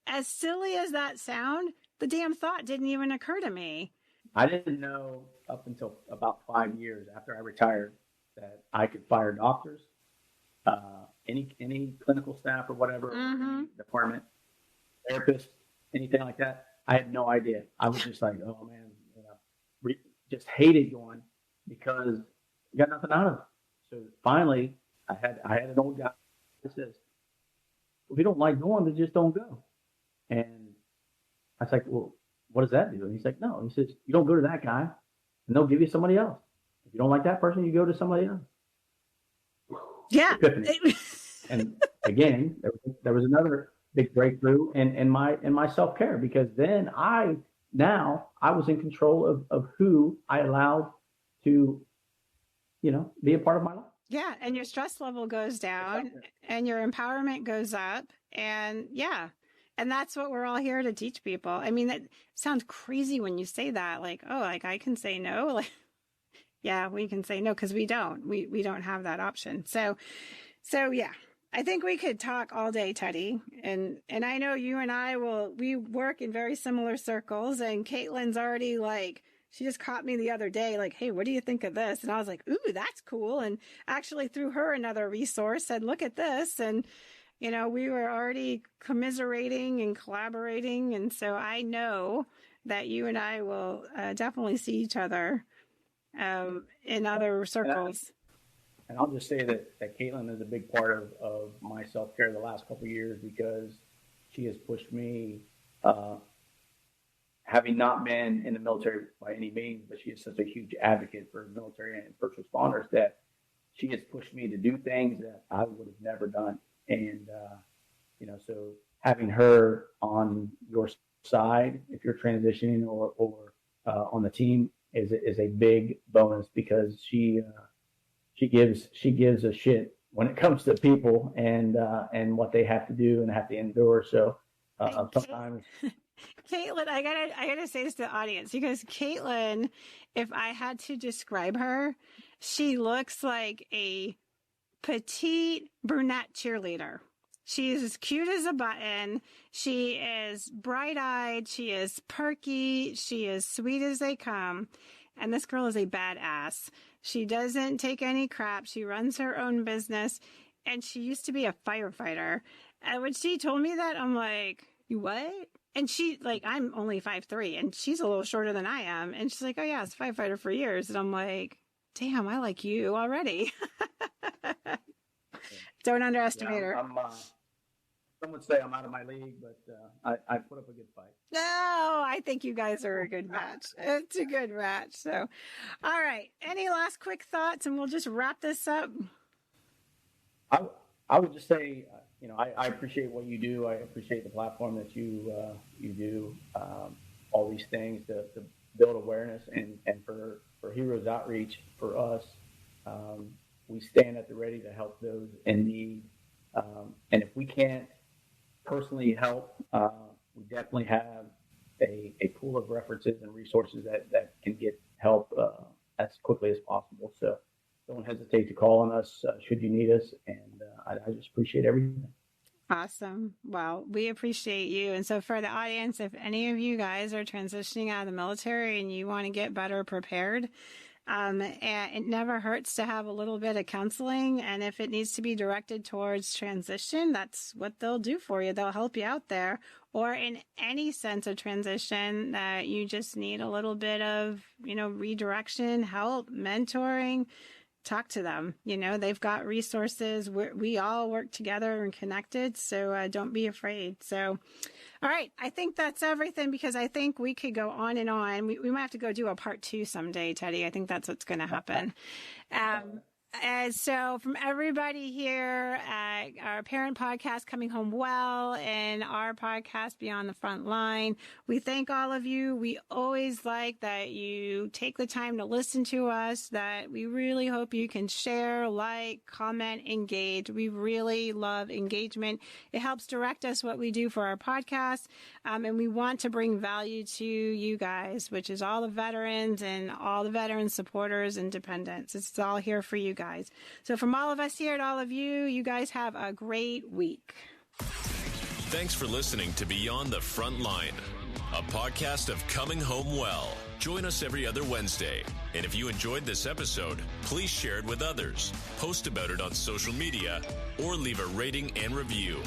As silly as that sound, the damn thought didn't even occur to me. I didn't know up until about 5 years after I retired that I could fire doctors, any clinical staff or whatever, Mm-hmm. any department, therapist, anything like that. I had no idea. I was just like, oh man, just hated going because you got nothing out of it. So finally, I had an old guy that says, if you don't like going, then just don't go. And I was like, well, what does that do? And he's like, no. He says, you don't go to that guy, and they'll give you somebody else. If you don't like that person, you go to somebody else. Yeah. And again, there was another big breakthrough in my self-care, because then I was in control of who I allowed to, be a part of my life. Yeah. And your stress level goes down and your empowerment goes up. And yeah. And that's what we're all here to teach people. I mean, that sounds crazy when you say that, like, oh, like I can say no. Like, yeah, we can say no, because we don't. We don't have that option. So yeah. I think we could talk all day, Teddy. And I know you and I we work in very similar circles, and Caitlin's already like, she just caught me the other day, like, hey, what do you think of this? And I was like, ooh, that's cool. And actually threw her another resource, said, look at this. And, we were already commiserating and collaborating. And so I know that you and I will definitely see each other in other circles. And I'll just say that Caitlin is a big part of my self-care the last couple of years, because she has pushed me, having not been in the military by any means, but she is such a huge advocate for military and first responders, that she has pushed me to do things that I would have never done. And, so having her on your side, if you're transitioning or on the team, is a big bonus, because she gives a shit when it comes to people and what they have to do and have to endure. So sometimes, Caitlin, I gotta say this to the audience, because Caitlin, if I had to describe her, she looks like a petite brunette cheerleader. She is as cute as a button. She is bright-eyed. She is perky. She is sweet as they come. And this girl is a badass. She doesn't take any crap. She runs her own business. And she used to be a firefighter. And when she told me that, I'm like, you what? And she, like, I'm only 5'3", and she's a little shorter than I am. And she's like, oh yeah, I was a firefighter for years. And I'm like, damn, I like you already. Don't underestimate her. Some would say I'm out of my league, but I put up a good fight. No, I think you guys are a good match. It's a good match. So, all right. Any last quick thoughts, and we'll just wrap this up? I would just say, I appreciate what you do. I appreciate the platform that you do, all these things to build awareness, and for Heroes Outreach, for us, we stand at the ready to help those in need. And if we can't personally help, we definitely have a pool of references and resources that can get help as quickly as possible. So don't hesitate to call on us should you need us. And I just appreciate everything. Awesome. Well, we appreciate you. And so for the audience, if any of you guys are transitioning out of the military and you want to get better prepared, and it never hurts to have a little bit of counseling. And if it needs to be directed towards transition, that's what they'll do for you. They'll help you out there. Or in any sense of transition that you just need a little bit of, redirection, help, mentoring, talk to them. They've got resources. We all work together and connected. So don't be afraid. So, all right. I think that's everything, because I think we could go on and on. We might have to go do a part 2 someday, Teddy. I think that's what's going to happen. And so from everybody here at our parent podcast, Coming Home Well, and our podcast, Beyond the Front Line, we thank all of you. We always like that you take the time to listen to us, that we really hope you can share, like, comment, engage. We really love engagement. It helps direct us what we do for our podcast. And we want to bring value to you guys, which is all the veterans and all the veteran supporters and dependents. It's all here for you guys. So from all of us here to all of you, you guys have a great week. Thanks for listening to Beyond the Front Line, a podcast of coming home well. Join us every other Wednesday. And if you enjoyed this episode, please share it with others, post about it on social media, or leave a rating and review.